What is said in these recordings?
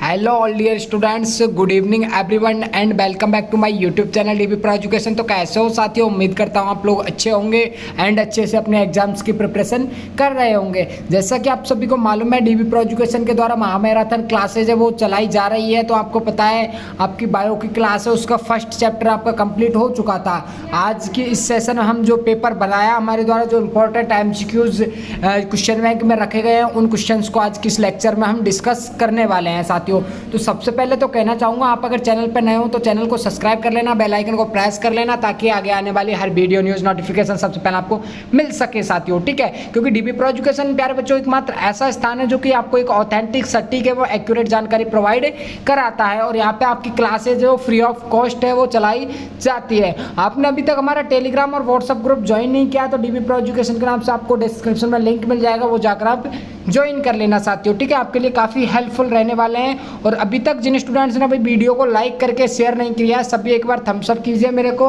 Hello all dear students, good evening everyone and welcome back to my YouTube channel DB pro education. तो कैसे हो साथियों, उम्मीद करता हूँ आप लोग अच्छे होंगे एंड अच्छे से अपने एग्जाम्स की प्रिपरेशन कर रहे होंगे। जैसा कि आप सभी को मालूम है, डीबी प्रो एजुकेशन के द्वारा महामैराथन क्लासेज है वो चलाई जा रही है। तो आपको पता है आपकी बायो की क्लास है उसका फर्स्ट चैप्टर आपका कंप्लीट हो चुका था। आज की इस सेशन में हम जो पेपर बनाया हमारे द्वारा, जो इंपॉर्टेंट एमसीक्यूज क्वेश्चन बैंक में रखे गए हैं, उन क्वेश्चंस को आज की इस लेक्चर में हम डिस्कस करने वाले हैं साथियों। तो सबसे पहले तो कहना चाहूँगा, आप अगर चैनल पर नए हो तो चैनल को सब्सक्राइब कर लेना, बेल आइकन को प्रेस कर लेना, ताकि आगे आने वाली हर वीडियो न्यूज़ नोटिफिकेशन सबसे पहले आपको मिल सके साथियों। ठीक है, क्योंकि डीबी प्रो एजुकेशन प्यारे बच्चों एकमात्र ऐसा स्थान है जो कि आपको एक ऑथेंटिक, सटीक एवं एक्यूरेट जानकारी प्रोवाइड कराता है। और यहाँ पे आपकी क्लासेज जो फ्री ऑफ कॉस्ट है वो चलाई जाती है। आपने अभी तक हमारा टेलीग्राम और व्हाट्सएप ग्रुप ज्वाइन नहीं किया तो डीबी प्रो एजुकेशन के नाम से आपको डिस्क्रिप्शन में लिंक मिल जाएगा, वो जाकर आप ज्वाइन कर लेना साथियों। ठीक है, आपके लिए काफ़ी हेल्पफुल रहने वाले हैं। और अभी तक जिन स्टूडेंट्स ने अभी वीडियो को लाइक करके शेयर नहीं किया है, सभी एक बार थम्स अप कीजिए मेरे को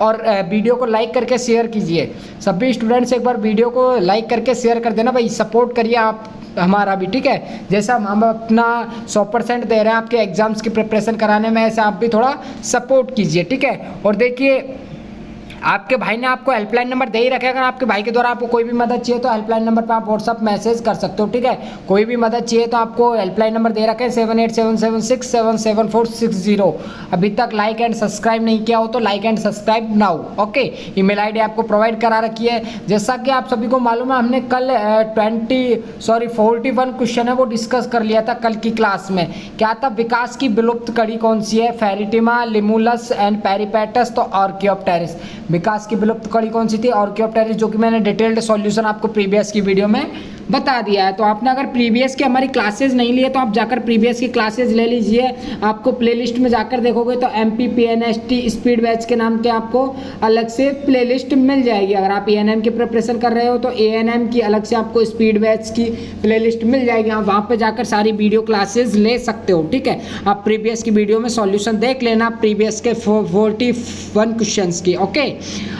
और वीडियो को लाइक करके शेयर कीजिए। सभी स्टूडेंट्स एक बार वीडियो को लाइक करके शेयर कर देना भाई, सपोर्ट करिए आप हमारा भी। ठीक है, जैसा हम अपना 100% दे रहे हैं आपके एग्जाम्स की प्रिपरेशन कराने में, ऐसे आप भी थोड़ा सपोर्ट कीजिए। ठीक है, और देखिए आपके भाई ने आपको हेल्पलाइन नंबर दे ही रखे। अगर आपके भाई के द्वारा आपको कोई भी मदद चाहिए तो हेल्पलाइन नंबर पर आप व्हाट्सअप मैसेज कर सकते हो। ठीक है, कोई भी मदद चाहिए तो आपको हेल्पलाइन नंबर दे रखे हैं 7877677460। अभी तक लाइक एंड सब्सक्राइब नहीं किया हो तो like and subscribe now. Okay, email ID आपको प्रोवाइड करा रखी है। जैसा कि आप सभी को मालूम है, हमने कल 41 क्वेश्चन है वो डिस्कस कर लिया था कल की क्लास में। क्या था, विकास की विलुप्त कड़ी कौन सी है? फेरिटिमा, लिमुलस एंड पेरिपेटस तो आर्कियोप्टेरिस। विकास की विलुप्त कड़ी कौन सी थी? आर्कियोप्टेरिस, जो कि मैंने डिटेल्ड सॉल्यूशन आपको प्रीवियस की वीडियो में बता दिया है। तो आपने अगर प्रीवियस की हमारी क्लासेज नहीं लिए तो आप जाकर प्रीवियस की क्लासेज ले लीजिए। आपको प्लेलिस्ट में जाकर देखोगे तो MPPNST स्पीड बैच के नाम के आपको अलग से प्लेलिस्ट मिल जाएगी। अगर आप ANM की प्रिपरेशन कर रहे हो तो ANM की अलग से आपको स्पीड बैच की प्लेलिस्ट मिल जाएगी। आप वहाँ पर जाकर सारी वीडियो क्लासेज ले सकते हो। ठीक है, आप प्रीवियस की वीडियो में सॉल्यूशन देख लेना प्रीवियस के 41 क्वेश्चन की। ओके,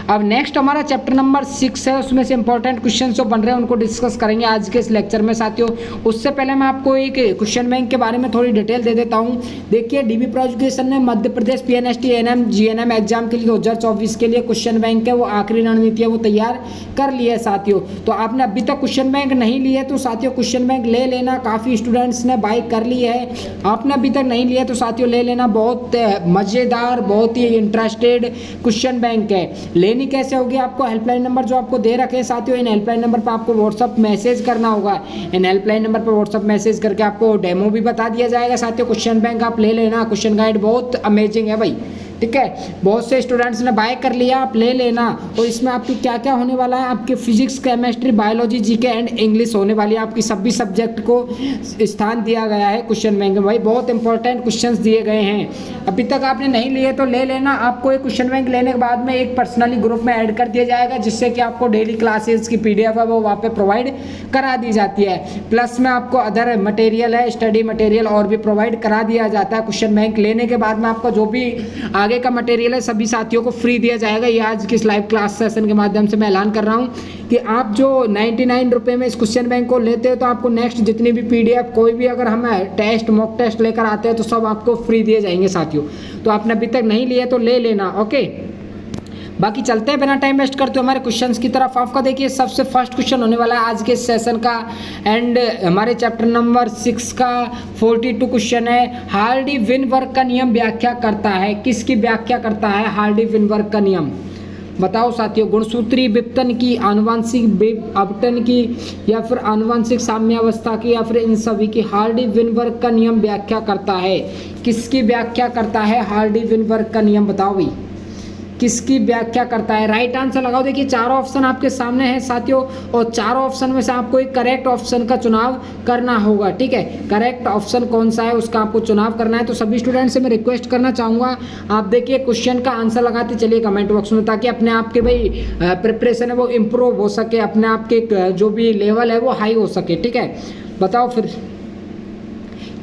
अब नेक्स्ट हमारा चैप्टर नंबर 6 है, उसमें से इंपॉर्टेंट क्वेश्चन जो बन रहे हैं उनको डिस्कस करेंगे आज के इस लेक्चर में साथियों। उससे पहले मैं आपको एक क्वेश्चन बैंक के बारे में थोड़ी डिटेल दे देता हूं। देखिए, डीबी प्रो एजुकेशन ने Madhya Pradesh PNST ANM GNM exam के लिए 2024 के लिए क्वेश्चन बैंक है वो आखिरी रणनीति है वो तैयार कर ली है साथियों। तो आपने अभी तक क्वेश्चन बैंक नहीं लिए तो साथियों क्वेश्चन बैंक ले लेना। काफ़ी स्टूडेंट्स ने बाय कर ली है, आपने अभी तक नहीं लिया तो साथियों ले लेना। बहुत मज़ेदार, बहुत ही इंटरेस्टेड क्वेश्चन बैंक है। लेनी कैसे होगी? आपको हेल्पलाइन नंबर जो आपको दे रखे हैं साथियों, इन हेल्पलाइन नंबर पर आपको व्हाट्सअप मैसेज करना होगा। इन हेल्पलाइन नंबर पर व्हाट्सअप मैसेज करके आपको डेमो भी बता दिया जाएगा साथियों। क्वेश्चन बैंक आप ले लेना, क्वेश्चन गाइड बहुत अमेजिंग है भाई। ठीक है, बहुत से स्टूडेंट्स ने बाय कर लिया, आप ले लेना। और इसमें आपकी क्या क्या होने वाला है, आपके physics, chemistry, biology, GK and English होने वाली है। आपकी सभी सब्जेक्ट को स्थान दिया गया है क्वेश्चन बैंक में भाई, बहुत इंपॉर्टेंट क्वेश्चंस दिए गए हैं। अभी तक आपने नहीं लिए तो ले लेना। आपको एक क्वेश्चन बैंक लेने के बाद में एक पर्सनली ग्रुप में ऐड कर दिया जाएगा, जिससे कि आपको डेली क्लासेस की PDF है वो वहाँ पे प्रोवाइड करा दी जाती है। प्लस में आपको अदर मटेरियल है, स्टडी मटेरियल और भी प्रोवाइड करा दिया जाता है। क्वेश्चन बैंक लेने के बाद में आपका जो भी आगे का मटेरियल है सभी साथियों को फ्री दिया जाएगा। ये आज की इस लाइव क्लास सेशन के माध्यम से मैं ऐलान कर रहा हूँ कि आप जो 99 रुपये में इस क्वेश्चन बैंक को लेते हो तो आपको नेक्स्ट जितनी भी PDF, कोई भी अगर हम टेस्ट, मॉक टेस्ट लेकर आते हैं तो सब आपको फ्री दिए जाएंगे साथियों। तो आपने अभी तक नहीं लिए तो ले लेना। ओके, बाकी चलते हैं बिना टाइम वेस्ट करते हमारे क्वेश्चंस की तरफ। आपका देखिए सबसे फर्स्ट क्वेश्चन होने वाला है आज के सेशन का एंड हमारे चैप्टर नंबर 6 का 42 क्वेश्चन है। हार्डी विनबर्ग का नियम व्याख्या करता है, किसकी व्याख्या करता है हार्डी विनबर्ग का नियम? बताओ साथियों, गुणसूत्री विपतन की, आनुवंशिक अपतन की, या फिर आनुवंशिक साम्यावस्था की, या फिर इन सभी की? हार्डी विनबर्ग का नियम व्याख्या करता है, किसकी व्याख्या करता है हार्डी विनबर्ग का नियम? बताओ भाई, किसकी व्याख्या करता है? राइट आंसर लगाओ। देखिए चारों ऑप्शन आपके सामने हैं साथियों, और चारों ऑप्शन में से आपको एक करेक्ट ऑप्शन का चुनाव करना होगा। ठीक है, करेक्ट ऑप्शन कौन सा है उसका आपको चुनाव करना है। तो सभी स्टूडेंट से मैं रिक्वेस्ट करना चाहूँगा, आप देखिए क्वेश्चन का आंसर लगाते चलिए कमेंट बॉक्स में, ताकि अपने आप के भाई प्रिपरेशन है वो इम्प्रूव हो सके, अपने आप के जो भी लेवल है वो हाई हो सके। ठीक है, बताओ फिर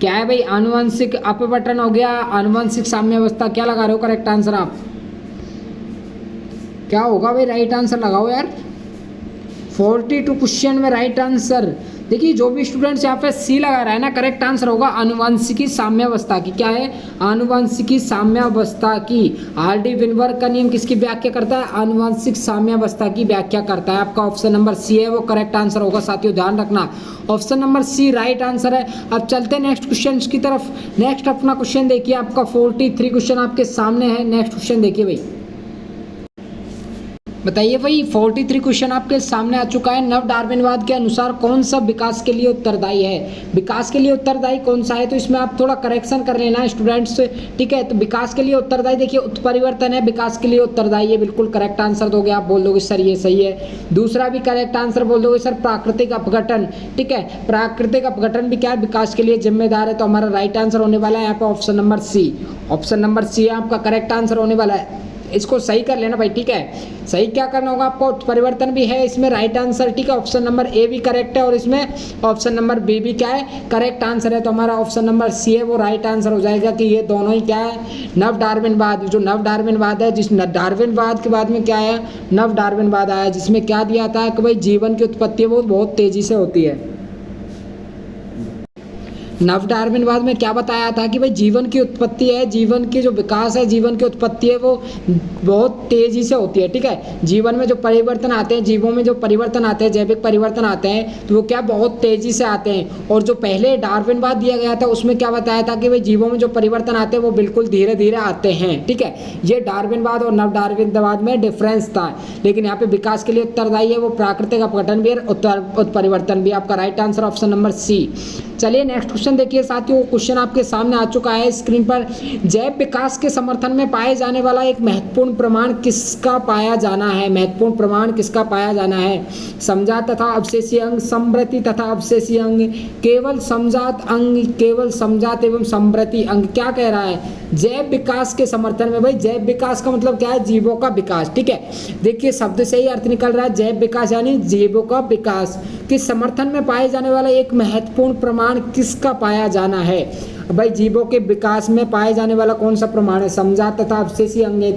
क्या है भाई? आनुवंशिक अपवर्तन हो गया, आनुवंशिक साम्यावस्था, क्या लगा रहे हो करेक्ट आंसर आप? क्या होगा भाई? राइट आंसर लगाओ यार। 42 क्वेश्चन में राइट आंसर देखिए जो भी स्टूडेंट्स यहाँ पे सी लगा रहा है ना, करेक्ट आंसर होगा आनुवंशिकी साम्यावस्था की। क्या है? आनुवंशिकी साम्यावस्था की। आर.डी. विनबर्ग का नियम किसकी व्याख्या करता है? आनुवंशिक साम्यावस्था की व्याख्या करता है। आपका ऑप्शन नंबर सी है वो करेक्ट आंसर होगा साथियों, ध्यान रखना option number C right answer है। अब चलते हैं नेक्स्ट क्वेश्चन की तरफ। नेक्स्ट अपना क्वेश्चन देखिए, आपका 43 क्वेश्चन आपके सामने है। नेक्स्ट क्वेश्चन देखिए भाई, बताइए भाई 43 क्वेश्चन आपके सामने आ चुका है। नव डार्विनवाद के अनुसार कौन सा विकास के लिए उत्तरदायी है? विकास के लिए उत्तरदायी कौन सा है? तो इसमें आप थोड़ा करेक्शन कर लेना स्टूडेंट्स, ठीक है। तो विकास के लिए उत्तरदायी देखिए उत्परिवर्तन है, विकास के लिए उत्तरदायी है, बिल्कुल करेक्ट आंसर दोगे आप, बोल दोगे सर ये सही है। दूसरा भी करेक्ट आंसर बोल दोगे सर प्राकृतिक अपघटन, ठीक है। प्राकृतिक अपघटन भी क्या है? विकास के लिए जिम्मेदार है। तो हमारा राइट आंसर होने वाला है यहाँ पे option number C. Option number C है आपका करेक्ट आंसर होने वाला है। इसको सही कर लेना भाई, ठीक है। सही क्या करना होगा आपको? परिवर्तन भी है इसमें राइट आंसर, ठीक है। ऑप्शन नंबर ए भी करेक्ट है और इसमें ऑप्शन नंबर बी भी क्या है? करेक्ट आंसर है। तो हमारा ऑप्शन नंबर सी है वो राइट आंसर हो जाएगा कि ये दोनों ही क्या है? नव डार्विनवाद। जो नव डार्विनवाद है, जिस डार्विनवाद के बाद में क्या है? नव डार्विनवाद आया, जिसमें क्या दिया था कि भाई जीवन की उत्पत्ति वो बहुत तेजी से होती है। नव डार्विनवाद में क्या बताया था कि भाई जीवन की उत्पत्ति है, जीवन की जो विकास है, जीवन की उत्पत्ति है वो बहुत तेजी से होती है, ठीक है। जीवन में जो परिवर्तन आते हैं, जीवों में जो परिवर्तन आते हैं, जैविक परिवर्तन आते हैं, तो वो क्या बहुत तेजी से आते हैं। और जो पहले डार्विनवाद दिया गया था उसमें क्या बताया था कि भाई जीवों में जो परिवर्तन आते हैं वो बिल्कुल धीरे धीरे आते हैं, ठीक है। ये डार्विनवाद और नव डार्विनवाद में डिफरेंस था। लेकिन यहाँ पे विकास के लिए उत्तरदायी है वो प्राकृतिक अपघटन भी और उत्परिवर्तन भी। आपका right answer option number C. चलिए नेक्स्ट क्वेश्चन देखिए साथियों, क्वेश्चन आपके सामने आ चुका है स्क्रीन पर। जैव विकास के समर्थन में पाए जाने वाला एक महत्वपूर्ण प्रमाण किसका पाया जाना है? महत्वपूर्ण प्रमाण किसका पाया जाना है? समजात तथा अवशेषीय अंग, समवर्ती तथा अवशेषीय अंग, केवल समजात अंग, केवल समजात एवं समवर्ती अंग। क्या कह रहा है? जैव विकास के समर्थन में। भाई जैव विकास का मतलब क्या है? जीवों का विकास, ठीक है। देखिए शब्द से ही अर्थ निकल रहा है, जैव विकास यानी जीवों का विकास के समर्थन में पाए जाने वाला एक महत्वपूर्ण प्रमाण किसका पाया जाना है? भाई जीवों के विकास में पाए जाने वाला कौन सा प्रमाण है? समजात तथा अवशेषीय अंग है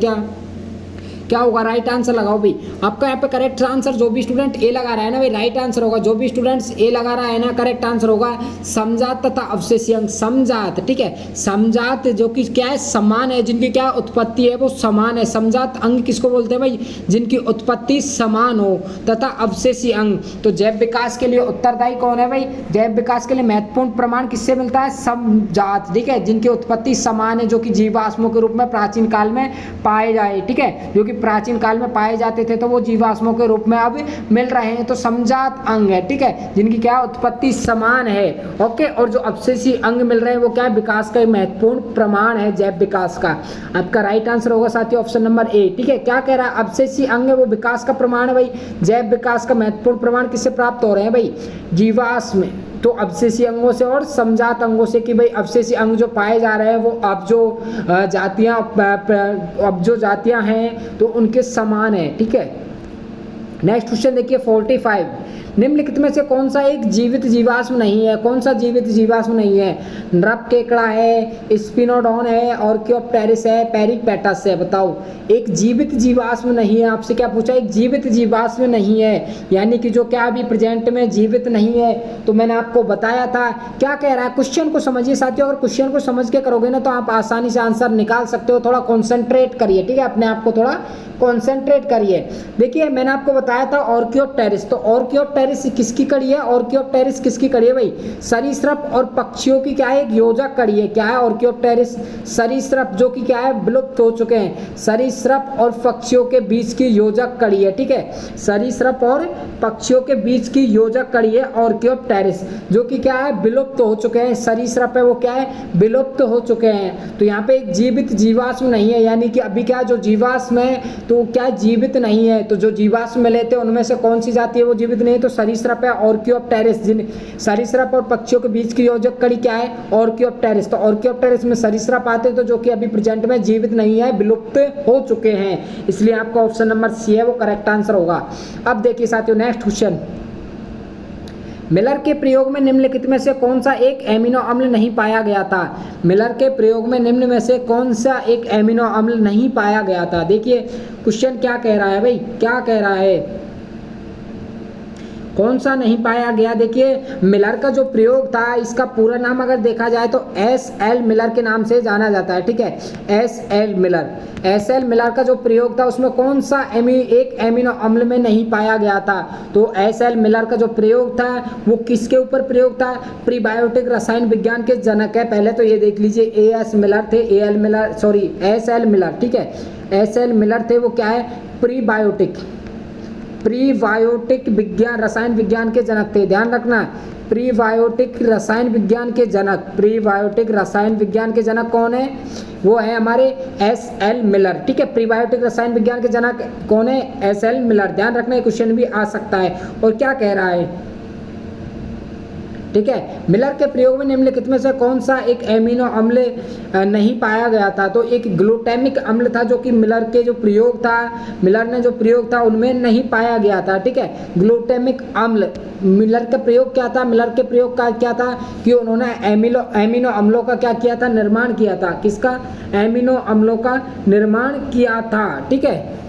क्या होगा? राइट आंसर लगाओ भाई। आपका यहाँ पे करेक्ट आंसर जो भी स्टूडेंट ए लगा रहा है ना भाई, राइट आंसर होगा। जो भी स्टूडेंट्स ए लगा रहा है ना, करेक्ट आंसर होगा समजात तथा अवशेषीय अंग। समजात, ठीक है। समजात जो कि क्या है? समान है, जिनकी क्या उत्पत्ति है वो समान है। समजात अंग किसको बोलते हैं भाई? जिनकी उत्पत्ति समान हो। तथा अवशेषीय अंग, तो जैव विकास के लिए उत्तरदायी कौन है भाई? जैव विकास के लिए महत्वपूर्ण प्रमाण किससे मिलता है? समजात, ठीक है, जिनकी उत्पत्ति समान है, जो कि जीवाश्मों के रूप में प्राचीन काल में पाए जाए, ठीक है। जो कि प्राचीन काल में पाए जाते थे तो वो जीवाश्मों के रूप में अब मिल रहे हैं। तो समजात अंग है, ठीक है, जिनकी क्या उत्पत्ति समान है, ओके। और जो अवशेषीय अंग मिल रहे हैं वो क्या है? विकास का महत्वपूर्ण प्रमाण है जैव विकास का। आपका राइट आंसर होगा साथियों ऑप्शन नंबर ए, ठीक है। क्या कह रहा है? अवशेषीय अंग है वो विकास का प्रमाण है भाई। जैव विकास का महत्वपूर्ण प्रमाण किससे प्राप्त हो रहे हैं भाई? जीवाश्म में, तो अवशेषीय अंगों से और समजात अंगों से। कि भाई अवशेषीय अंग जो पाए जा रहे हैं वो अब जो जातियां हैं तो उनके समान है, ठीक है। नेक्स्ट क्वेश्चन देखिए 45। निम्नलिखित में से कौन सा एक जीवित जीवाश्म नहीं है? कौन सा जीवित जीवाश्म नहीं है? नृप केकड़ा है, स्पिनोडॉन है, ऑर्कियोप्टेरिस है, पेरिपेटस है। बताओ एक जीवित जीवाश्म नहीं है। आपसे क्या पूछा? एक जीवित जीवाश्म नहीं है, यानी कि जो क्या अभी प्रेजेंट में जीवित नहीं है। तो मैंने आपको बताया था। क्या कह रहा है? क्वेश्चन को समझिए साथियों, अगर क्वेश्चन को समझ के करोगे ना तो आप आसानी से आंसर निकाल सकते हो। थोड़ा कॉन्सेंट्रेट करिए, ठीक है, अपने आप को थोड़ा कॉन्सेंट्रेट करिए। देखिए मैंने आपको बताया था ऑर्कियोप्टेरिस, तो ऑर्कियोप्टेरिस किसकी कड़ी है? ऑर्कियोप्टेरिस किसकी कड़ी है भाई? सरीसृप और पक्षियों की क्या है? एक योजक कड़ी है। क्या है ऑर्कियोप्टेरिस? सरीसृप जो कि क्या है? विलुप्त हो चुके हैं। सरीसृप और पक्षियों के बीच की योजक कड़ी है, ठीक है। सरीसृप और पक्षियों के बीच की योजक कड़ी है ऑर्कियोप्टेरिस, जो कि क्या है? विलुप्त हो चुके हैं। सरीसृप है वो क्या है? विलुप्त हो चुके हैं। तो यहाँ पे एक जीवित जीवाश्म नहीं है, यानी कि अभी क्या जो जीवाश्म है तो क्या जीवित नहीं है। तो जो जीवाश्म मिले थे उनमें से कौन सी जाति है वो जीवित नहीं है? तो सरीसृप है ऑर्कियोप्टेरिस। जिन सरीसृप और पक्षियों के बीच की योजक कड़ी क्या है? ऑर्कियोप्टेरिस। तो ऑर्कियोप्टेरिस में सरीसृप आते हैं तो जो कि अभी प्रेजेंट में जीवित नहीं है, विलुप्त हो चुके हैं। इसलिए आपका ऑप्शन नंबर सी है वो करेक्ट आंसर होगा। अब देखिए साथियों नेक्स्ट क्वेश्चन। मिलर के प्रयोग में निम्नलिखित में से कौन सा एक एमिनो अम्ल नहीं पाया गया था? मिलर के प्रयोग में निम्न में से कौन सा एक एमिनो अम्ल नहीं पाया गया था? देखिए क्वेश्चन क्या कह रहा है भाई, क्या कह रहा है? कौन सा नहीं पाया गया? देखिए मिलर का जो प्रयोग था, इसका पूरा नाम अगर देखा जाए तो एस एल मिलर के नाम से जाना जाता है, ठीक है, S L Miller. S L Miller का जो प्रयोग था उसमें कौन सा एक एमिनो अम्ल में नहीं पाया गया था? तो एस एल मिलर का जो प्रयोग था वो किसके ऊपर प्रयोग था? प्रीबायोटिक रसायन विज्ञान के जनक है। पहले तो ये देख लीजिए, ए एस मिलर थे, A L Miller, sorry S L Miller, ठीक है, एस एल मिलर थे, वो क्या है? प्रीबायोटिक विज्ञान, रसायन विज्ञान के जनक थे, ध्यान रखना। प्रीबायोटिक रसायन विज्ञान के जनक, प्रीबायोटिक रसायन विज्ञान के जनक कौन है? वो है हमारे एस एल मिलर, ठीक है। प्रीबायोटिक रसायन विज्ञान के जनक कौन है? S L Miller. ध्यान रखना, ये क्वेश्चन भी आ सकता है। और क्या कह रहा है, ठीक है, मिलर के प्रयोग में निम्नलिखित में से कौन सा एक एमिनो अम्ल नहीं पाया गया था? तो एक ग्लूटामिक अम्ल था जो कि मिलर के जो प्रयोग था, मिलर ने जो प्रयोग था उनमें नहीं पाया गया था, ठीक है, ग्लूटामिक अम्ल। मिलर का प्रयोग क्या था? मिलर के प्रयोग का क्या था कि उन्होंने एमिनो अम्लों का क्या किया था? निर्माण किया था। किसका? एमिनो अम्लों का निर्माण किया था, ठीक है।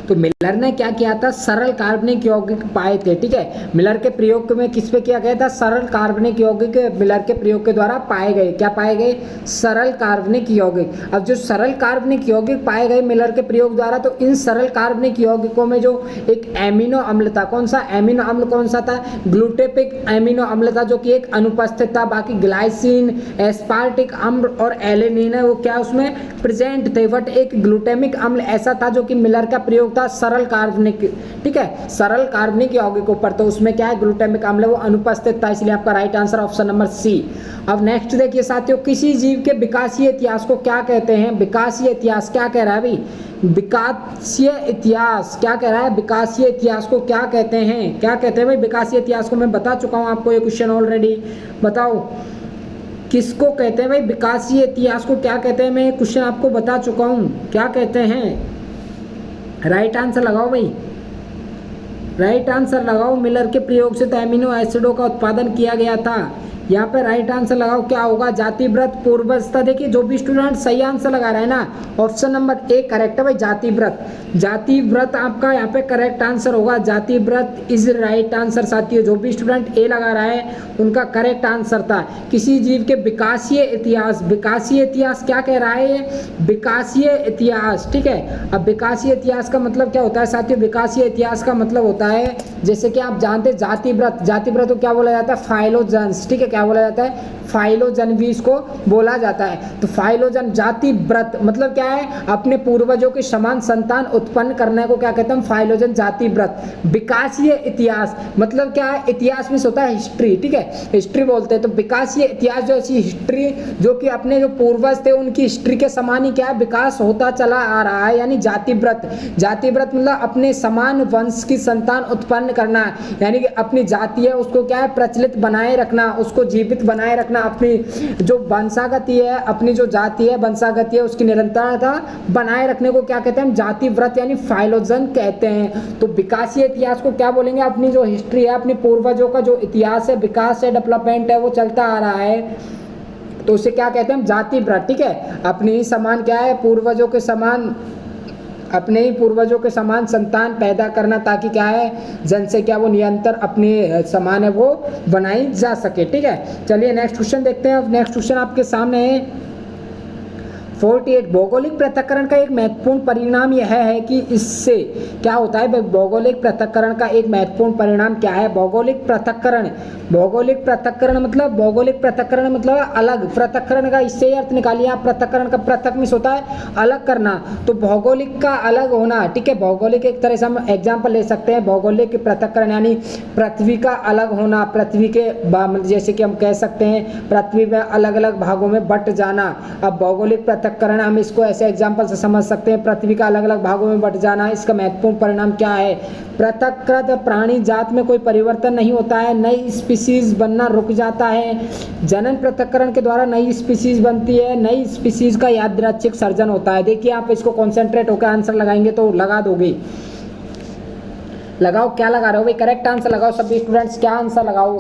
तो मिलर ने क्या किया था? सरल कार्बनिक यौगिक पाए थे, ठीक है। मिलर के प्रयोग में किस पे किया गया था? सरल कार्बनिक यौगिक मिलर के प्रयोग के द्वारा पाए गए। क्या पाए गए? सरल कार्बनिक यौगिक। अब जो सरल कार्बनिक यौगिक पाए गए मिलर के प्रयोग द्वारा, तो इन सरल कार्बनिक यौगिकों में जो एक एमिनो अम्ल था, कौन सा एमिनो अम्ल कौन सा था? ग्लूटामिक एमिनो अम्ल था, जो कि एक अनुपस्थित था। बाकी ग्लाइसिन, एस्पार्टिक अम्ल और एलेनिन है वो क्या उसमें प्रेजेंट थे, बट एक ग्लूटामिक अम्ल ऐसा था जो कि मिलर का प्रयोग था सरल कार्बनिक, ठीक है, सरल कार्बनिक यौगिकों पर, तो उसमें क्या है? ग्लूटामिक अम्ल वो अनुपस्थित था, इसलिए आपका right answer option number C. अब नेक्स्ट देखिए साथियों, किसी जीव के विकासीय इतिहास को क्या कहते हैं? विकासीय इतिहास क्या कह रहा है भाई? विकासीय इतिहास क्या कह रहा है? विकासीय इतिहास को क्या कहते हैं? क्या कहते हैं भाई विकासीय इतिहास को? मैं बता चुका हूं आपको ये क्वेश्चन ऑलरेडी, बताओ किसको कहते हैं भाई विकासीय इतिहास को? क्या कहते हैं? मैं ये क्वेश्चन आपको बता चुका हूं, क्या कहते हैं? राइट आंसर लगाओ भाई, राइट आंसर लगाओ। मिलर के प्रयोग से तो एमिनो एसिडों का उत्पादन किया गया था। यहाँ पे राइट आंसर लगाओ, क्या होगा? जातिव्रत, पूर्वस्था। देखिए जो भी स्टूडेंट सही आंसर लगा रहा है ना, ऑप्शन नंबर ए करेक्ट है भाई, जातिव्रत। जातिव्रत आपका यहाँ पे करेक्ट आंसर होगा, जातिव्रत इज राइट आंसर साथियों। जो भी स्टूडेंट ए लगा रहा है उनका करेक्ट आंसर था। किसी जीव के विकासीय इतिहास, विकासीय इतिहास क्या कह रहा है? विकासीय इतिहास, ठीक है। अब विकासीय इतिहास का मतलब क्या होता है साथियों? विकासीय इतिहास का मतलब होता है, जैसे कि आप जानते हैं जातिव्रत, जातिव्रत को क्या बोला जाता है? फाइलोजेंस, ठीक है, क्या बोला जाता है? फाइलोजन भी इसको बोला जाता है। तो फाइलोजन, जातिव्रत मतलब क्या है? अपने पूर्वजों के समान संतान उत्पन्न करने को क्या कहते हैं? फाइलोजन, जातिव्रत। विकासीय इतिहास मतलब क्या है? इतिहास में होता है हिस्ट्री, ठीक है, हिस्ट्री बोलते हैं। तो विकासीय इतिहास जो ऐसी हिस्ट्री जो कि अपने जो पूर्वज थे उनकी हिस्ट्री के समान ही क्या है? विकास होता चला आ रहा है, यानी जातिव्रत। जातिव्रत मतलब अपने समान वंश की संतान उत्पन्न करना, यानी कि अपनी जाति है उसको क्या है? प्रचलित बनाए रखना, उसको जीवित बनाए रखना, अपनी जो वंशागति है, अपनी जो जाति है, वंशागति है, उसकी निरंतरता बनाए रखने को क्या कहते हैं? जातिव्रत यानी फाइलोजन कहते हैं। तो विकासीय इतिहास को क्या बोलेंगे? अपनी जो हिस्ट्री है, अपने पूर्वजों का जो इतिहास है, विकास है, डेवलपमेंट है, वो चलता आ रहा है, तो उसे क्या कहते हैं? जातिव्रत, ठीक है। अपने ही समान क्या है? पूर्वजों के समान, अपने ही पूर्वजों के समान संतान पैदा करना, ताकि क्या है? जनसंख्या वो निरंतर अपने समान है वो बनाई जा सके, ठीक है। चलिए नेक्स्ट क्वेश्चन देखते हैं। नेक्स्ट क्वेश्चन आपके सामने है 48। भौगोलिक पृथक्करण का एक महत्वपूर्ण परिणाम यह है कि इससे क्या होता है? भौगोलिक पृथक्करण का एक महत्वपूर्ण परिणाम क्या है? भौगोलिक पृथक्करण, भौगोलिक पृथक्करण मतलब, भौगोलिक पृथक्करण मतलब अलग, पृथक्करण का इससे ही अर्थ निकालिए आप। पृथक्करण का पृथक में होता है अलग करना, तो भौगोलिक का अलग होना, ठीक है। भौगोलिक एक तरह से हम एग्जाम्पल ले सकते हैं, भौगोलिक पृथक्करण यानी पृथ्वी का अलग होना, पृथ्वी के जैसे कि हम कह सकते हैं पृथ्वी में अलग अलग भागों में बट जाना। अब भौगोलिक पृथक्करण हम इसको ऐसे एग्जाम्पल से समझ सकते हैं, पृथ्वी का अलग अलग भागों में बट जाना। इसका महत्वपूर्ण परिणाम क्या है? पृथक्कृत प्राणी जात में कोई परिवर्तन नहीं होता है, नई स्पीसीज बनना रुक जाता है। जनन पृथक्करण के द्वारा नई स्पीसीज बनती है, नई स्पीसीज का यादृच्छिक सर्जन होता है। देखिए आप इसको कॉन्सेंट्रेट होकर आंसर लगाएंगे तो लगा दोगे। लगाओ, क्या लगा रहे हो भाई? करेक्ट आंसर लगाओ सभी स्टूडेंट्स, क्या आंसर लगाओ?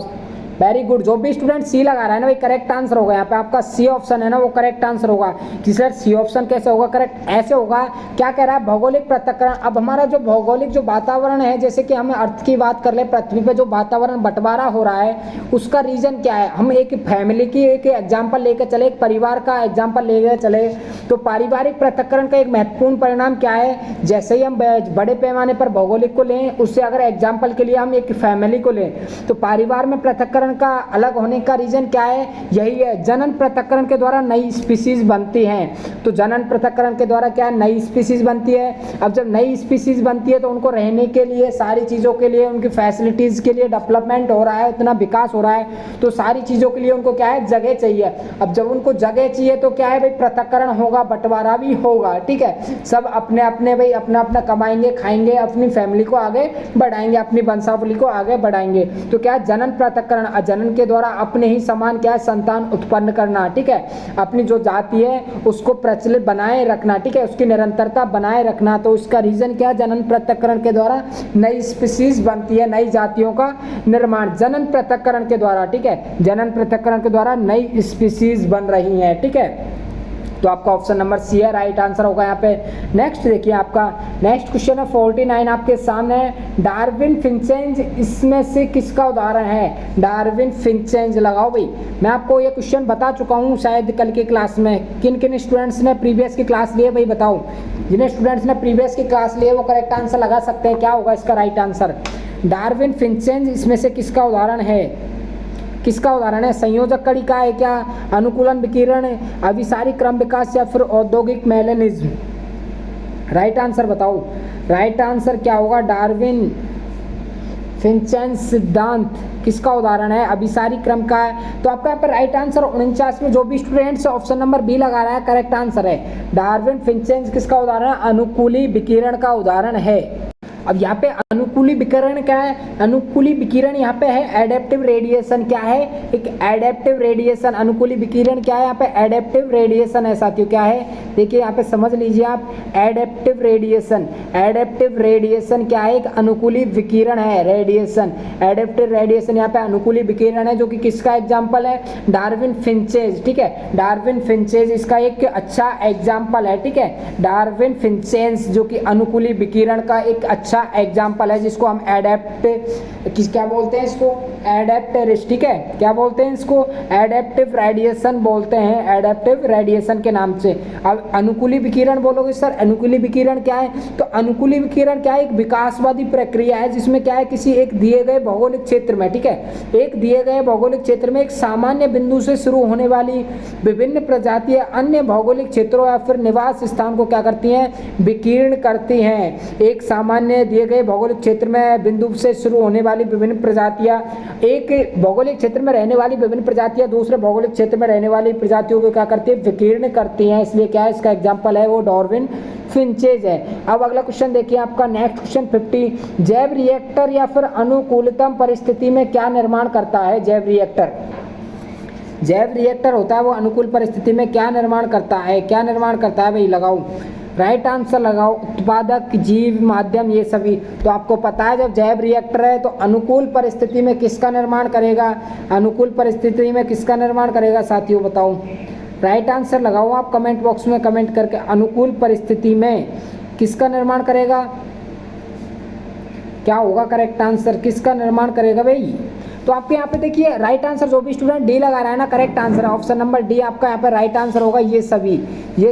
Very good. जो भी स्टूडेंट सी लगा रहा है ना भाई करेक्ट आंसर होगा। यहाँ पे आपका सी ऑप्शन है ना वो करेक्ट आंसर होगा। कि सर सी ऑप्शन कैसे होगा करेक्ट? ऐसे होगा, क्या कह रहा है, भौगोलिक पृथक्करण। अब हमारा जो भौगोलिक जो वातावरण है, जैसे कि हमें अर्थ की बात कर ले, पृथ्वी पे जो वातावरण बंटवारा हो रहा है उसका रीजन क्या है। हम एक फैमिली की एक एग्जाम्पल लेकर चले, एक परिवार का एग्जाम्पल लेकर चले, तो पारिवारिक पृथक्करण का एक महत्वपूर्ण परिणाम क्या है। जैसे ही हम बड़े पैमाने पर भौगोलिक को लें, उससे अगर एग्जाम्पल के लिए हम एक फैमिली को लें, तो परिवार में पृथक्करण का अलग होने का रीजन क्या है, यही है जनन पृथक्करण के द्वारा नई स्पीसीज बनती हैं। तो जनन पृथक्करण के द्वारा क्या नई स्पीसीज बनती है। अब जब नई स्पीसीज बनती है तो उनको रहने के लिए, सारी चीज़ों के लिए, उनकी फैसिलिटीज़ के लिए डेवलपमेंट हो रहा है, उतना विकास हो रहा है, तो सारी चीज़ों के लिए उनको क्या है, जगह चाहिए। अब जब उनको जगह चाहिए तो क्या है भाई, पृथक्करण होगा, बंटवारा भी होगा। ठीक है, सब अपने अपने भाई अपना अपना कमाएंगे, खाएंगे, अपनी फैमिली को आगे बढ़ाएंगे, अपनी वंशावली को आगे बढ़ाएंगे। तो क्या जनन पृथक्करण, जनन के द्वारा अपने ही समान क्या है, संतान उत्पन्न करना। ठीक है, अपनी जो जाति है उसको प्रचलित बनाए रखना। ठीक है, उसकी निरंतरता बनाए रखना। तो उसका रीजन क्या है, जनन पृथक्करण के द्वारा नई स्पीसीज बनती है, नई जातियों का निर्माण जनन पृथक्करण के द्वारा। ठीक है, जनन पृथक्करण के द्वारा नई स्पीसीज बन रही हैं। ठीक है, तो आपका ऑप्शन नंबर सी है राइट आंसर होगा यहाँ पे। नेक्स्ट देखिए, आपका नेक्स्ट क्वेश्चन है 49 आपके सामने है। डार्विन फिंचेंज इसमें से किसका उदाहरण है। डार्विन फिंचेंज लगाओ भाई। मैं आपको ये क्वेश्चन बता चुका हूँ शायद कल की क्लास में। किन किन स्टूडेंट्स ने प्रीवियस की क्लास लिए भाई बताओ। जिन्हें स्टूडेंट्स ने प्रीवियस की क्लास लिए वो करेक्ट आंसर लगा सकते हैं। क्या होगा इसका राइट आंसर। डार्विन फिंचेंज इसमें से किसका उदाहरण है, किसका उदाहरण है। संयोजक कड़ी का है क्या, अनुकूलन विकिरण, अभिसारी क्रम विकास, या फिर औद्योगिक मेलेनिज्म। राइट आंसर बताओ। राइट आंसर क्या होगा, डार्विन फिंचेंज सिद्धांत किसका उदाहरण है, अभिसारी क्रम का है। तो आपका यहाँ पर राइट आंसर 49 में जो भी स्टूडेंट्स ऑप्शन नंबर बी लगा रहा है करेक्ट आंसर है। डार्विन फिंचेंज किसका उदाहरण है, अनुकूली विकिरण का उदाहरण है। अब यहाँ पे अनुकूली विकिरण क्या है, अनुकूली विकिरण यहाँ पे है एडेप्टिव रेडिएशन। क्या है, एक एडेप्टिव रेडिएशन। अनुकूली विकिरण क्या है, यहाँ पे एडेप्टिव रेडिएशन है साथियों। क्या है, देखिए यहाँ पे समझ लीजिए आप, एडेप्टिव रेडिएशन। एडेप्टिव रेडिएशन क्या है, एक अनुकूली विकिरण है, रेडिएशन, एडेप्टिव रेडिएशन यहाँ पे अनुकूली विकिरण है, जो कि किसका एग्जाम्पल है, डार्विन फिंचेज। ठीक है, डार्विन फिंचेज इसका एक अच्छा एग्जाम्पल है। ठीक है, डार्विन फिंचेज जो कि अनुकूली विकिरण का एक अच्छा एग्जाम्पल है, जिसको हम क्या बोलते हैं इसको, एडेप्टरिस्ट। ठीक है, क्या बोलते हैं इसको, एडेप्टिव रेडिएशन बोलते हैं, एडेप्टिव रेडिएशन के नाम से। अब अनुकूली विकिरण बोलोगे सर, अनुकूली विकिरण क्या है, तो अनुकूली विकिरण क्या है, एक विकासवादी प्रक्रिया है, जिसमें क्या है, किसी एक दिए गए भौगोलिक क्षेत्र में, ठीक है, एक दिए गए भौगोलिक क्षेत्र में एक सामान्य बिंदु से शुरू होने वाली विभिन्न प्रजातियां अन्य भौगोलिक क्षेत्रों या फिर निवास स्थान को क्या करती हैं, विकीर्ण करती हैं। एक सामान्य दिए गए भौगोलिक क्षेत्र में बिंदु से शुरू होने वाली विभिन्न प्रजातियां, एक भौगोलिक क्षेत्र में रहने वाली विभिन्न प्रजातियां दूसरे भौगोलिक क्षेत्र में रहने वाली प्रजातियों को क्या करती है, विकीर्ण करती हैं। इसलिए क्या है, इसका एग्जाम्पल है वो डार्विन फिंचेज है। अब अगला क्वेश्चन देखिए आपका नेक्स्ट क्वेश्चन 50, जैव रिएक्टर या फिर अनुकूलतम परिस्थिति में क्या निर्माण करता है। जैव रिएक्टर, जैव रिएक्टर होता है वो अनुकूल परिस्थिति में क्या निर्माण करता है, क्या निर्माण करता है भाई, लगाओ राइट आंसर लगाओ। उत्पादक जीव माध्यम ये सभी। तो आपको पता है जब जैव रिएक्टर है तो अनुकूल परिस्थिति में किसका निर्माण करेगा, अनुकूल परिस्थिति में किसका निर्माण करेगा साथियों बताओ। राइट आंसर लगाओ आप कमेंट बॉक्स में कमेंट करके, अनुकूल परिस्थिति में किसका निर्माण करेगा, क्या होगा करेक्ट आंसर, किसका निर्माण करेगा भाई। तो आपके यहाँ पे देखिए राइट आंसर जो भी स्टूडेंट डी लगा रहा है ना करेक्ट आंसर है, ऑप्शन नंबर डी आपका यहाँ पे राइट आंसर होगा। ये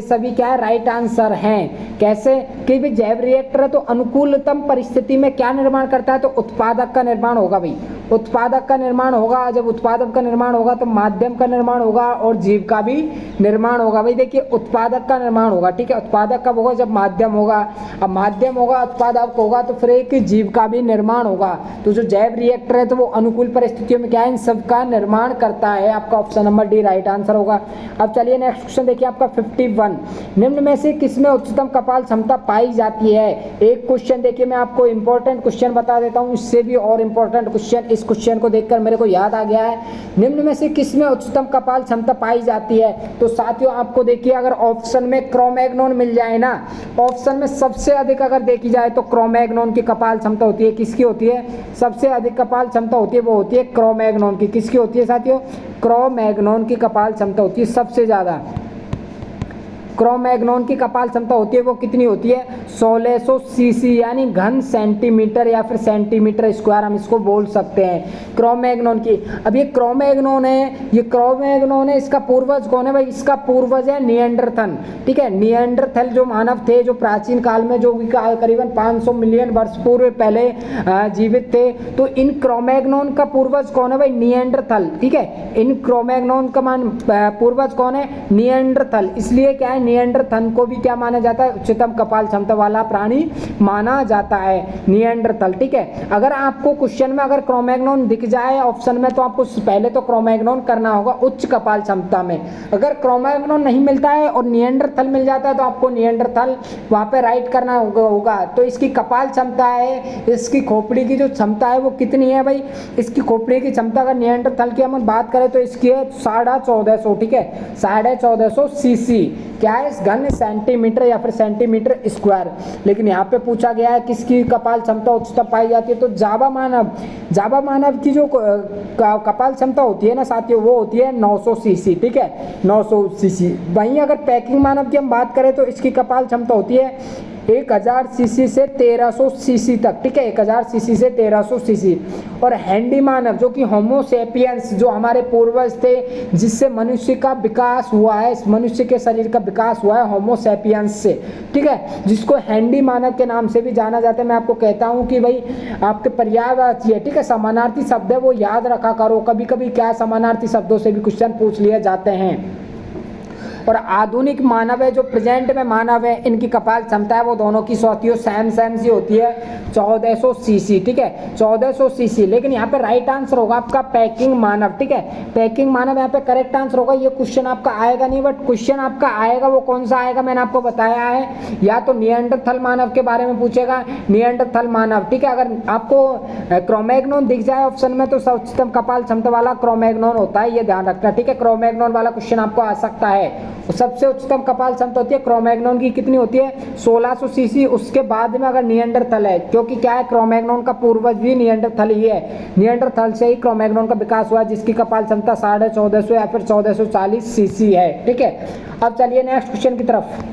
सभी क्या है, राइट आंसर हैं। कैसे कि भाई जैव रिएक्टर है तो अनुकूलतम परिस्थिति में क्या निर्माण करता है, तो उत्पादक का निर्माण होगा भाई, उत्पादक का निर्माण होगा। जब उत्पादक का निर्माण होगा तो माध्यम का निर्माण होगा और जीव का भी निर्माण होगा भाई। देखिए उत्पादक का निर्माण होगा, ठीक है, उत्पादक कब होगा, जब माध्यम होगा। अब माध्यम होगा, उत्पादक होगा, तो फिर एक जीव का भी निर्माण होगा। तो जो जैव रिएक्टर है तो वो अनुकूल परिस्थितियों में क्या है, इन सब का निर्माण करता है। आपका option number D right answer होगा। अब चलिए नेक्स्ट क्वेश्चन देखिए आपका 51, निम्न में से किसमें उच्चतम कपाल क्षमता पाई जाती है। एक क्वेश्चन देखिए मैं आपको इंपॉर्टेंट क्वेश्चन बता देता हूँ, इससे भी और इंपॉर्टेंट क्वेश्चन इस इस क्वेश्चन को देखकर मेरे को याद आ गया है, निम्न में से किसमें उच्चतम कपाल क्षमता पाई जाती है? तो साथियों आपको देखिए, अगर ऑप्शन में क्रोमैग्नोन मिल जाए ना, ऑप्शन में सबसे अधिक अगर देखी जाए तो क्रोमैग्नोन की कपाल क्षमता होती है। किसकी होती है? सबसे अधिक कपाल क्षमता होती है वो होती है क्रोमैग्नोन की। किसकी होती है साथियों? क्रोमैग्नोन की कपाल क्षमता होती है सबसे ज़्यादा। क्रोमैग्नोन की कपाल क्षमता होती है वो कितनी होती है? 1600 सीसी, यानी घन सेंटीमीटर या फिर सेंटीमीटर स्क्वायर हम इसको बोल सकते हैं क्रोमैग्नोन की। अब ये क्रोमैग्नोन है, ये क्रोमैग्नोन है, इसका पूर्वज कौन है भाई? इसका पूर्वज है निएंडरथल। ठीक है, निएंडरथल जो मानव थे, जो प्राचीन काल में जो करीबन 500 मिलियन वर्ष पूर्व पहले जीवित थे, तो इन क्रोमैग्नोन का पूर्वज कौन है भाई? निएंडरथल। ठीक है, इन क्रोमैग्नोन का पूर्वज कौन है? निएंडरथल। इसलिए क्या है, निएंडरथल को भी क्या माना जाता है? उच्चतम कपाल क्षमता वाला प्राणी माना जाता है निएंडरथल। ठीक है, अगर आपको क्वेश्चन में अगर क्रोमैग्नोन दिख जाए ऑप्शन में, तो आपको पहले तो क्रोमैग्नोन करना होगा उच्च कपाल क्षमता में। अगर क्रोमैग्नोन नहीं मिलता है और निएंडरथल मिल जाता है, तो आपको निएंडरथल वहां पे राइट करना होगा। तो इसकी कपाल क्षमता है, इसकी खोपड़ी की जो क्षमता है वो कितनी है भाई? इसकी खोपड़ी की क्षमता अगर निएंडरथल की हम बात करें तो इसकी है 1450। ठीक है, 1450 सीसी। क्या है? इस घन सेंटीमीटर या फिर सेंटीमीटर स्क्वायर। लेकिन यहाँ पे पूछा गया है किसकी कपाल क्षमता उच्चतम पाई जाती है? तो जावा मानव की जो कपाल क्षमता होती है ना साथियों, वो होती है 900 सीसी। ठीक है, 900 सीसी। वहीं अगर पैकिंग मानव की हम बात करें तो इसकी कपाल क्षमता होती है 1000 सीसी से 1300 सीसी तक। ठीक है, 1000 सीसी से 1300 सीसी। और हैंडी मानव जो कि होमो सेपियंस, जो हमारे पूर्वज थे, जिससे मनुष्य का विकास हुआ है, इस मनुष्य के शरीर का विकास हुआ है होमो सेपियंस से। ठीक है, जिसको हैंडी मानव के नाम से भी जाना जाता है। मैं आपको कहता हूँ कि भाई आपके पर्यायवाची है, ठीक है, समानार्थी शब्द है, वो याद रखा करो। कभी कभी क्या समानार्थी शब्दों से भी क्वेश्चन पूछ लिए जाते हैं। और आधुनिक मानव है, जो प्रेजेंट में मानव है, इनकी कपाल क्षमता है वो दोनों की साथियों सेम सी होती है 1400 सीसी। ठीक है, 1400 सीसी। लेकिन यहाँ पे राइट आंसर होगा आपका पैकिंग मानव। ठीक है, पैकिंग मानव यहाँ पे करेक्ट आंसर होगा। ये क्वेश्चन आपका आएगा नहीं, बट क्वेश्चन आपका आएगा वो कौन सा आएगा मैंने आपको बताया है। या तो निएंडरथल मानव के बारे में पूछेगा, निएंडरथल मानव। ठीक है, अगर आपको क्रोमैग्नोन दिख जाए ऑप्शन में तो उच्चतम कपाल क्षमता वाला क्रोमैग्नोन होता है, ये ध्यान रखना। ठीक है, क्रोमैग्नोन वाला क्वेश्चन आपको आ सकता है। सबसे उच्चतम कपाल क्षमता होती है क्रोमैग्नोन की, कितनी होती है? 1600 सीसी। उसके बाद में अगर निएंडरथल है, क्योंकि क्या है, क्रोमैग्नोन का पूर्वज भी निएंडरथल ही है। निएंडरथल से ही क्रोमैग्नोन का विकास हुआ, जिसकी कपाल क्षमता 1450 या फिर 1440 सीसी है। ठीक है, अब चलिए नेक्स्ट क्वेश्चन की तरफ।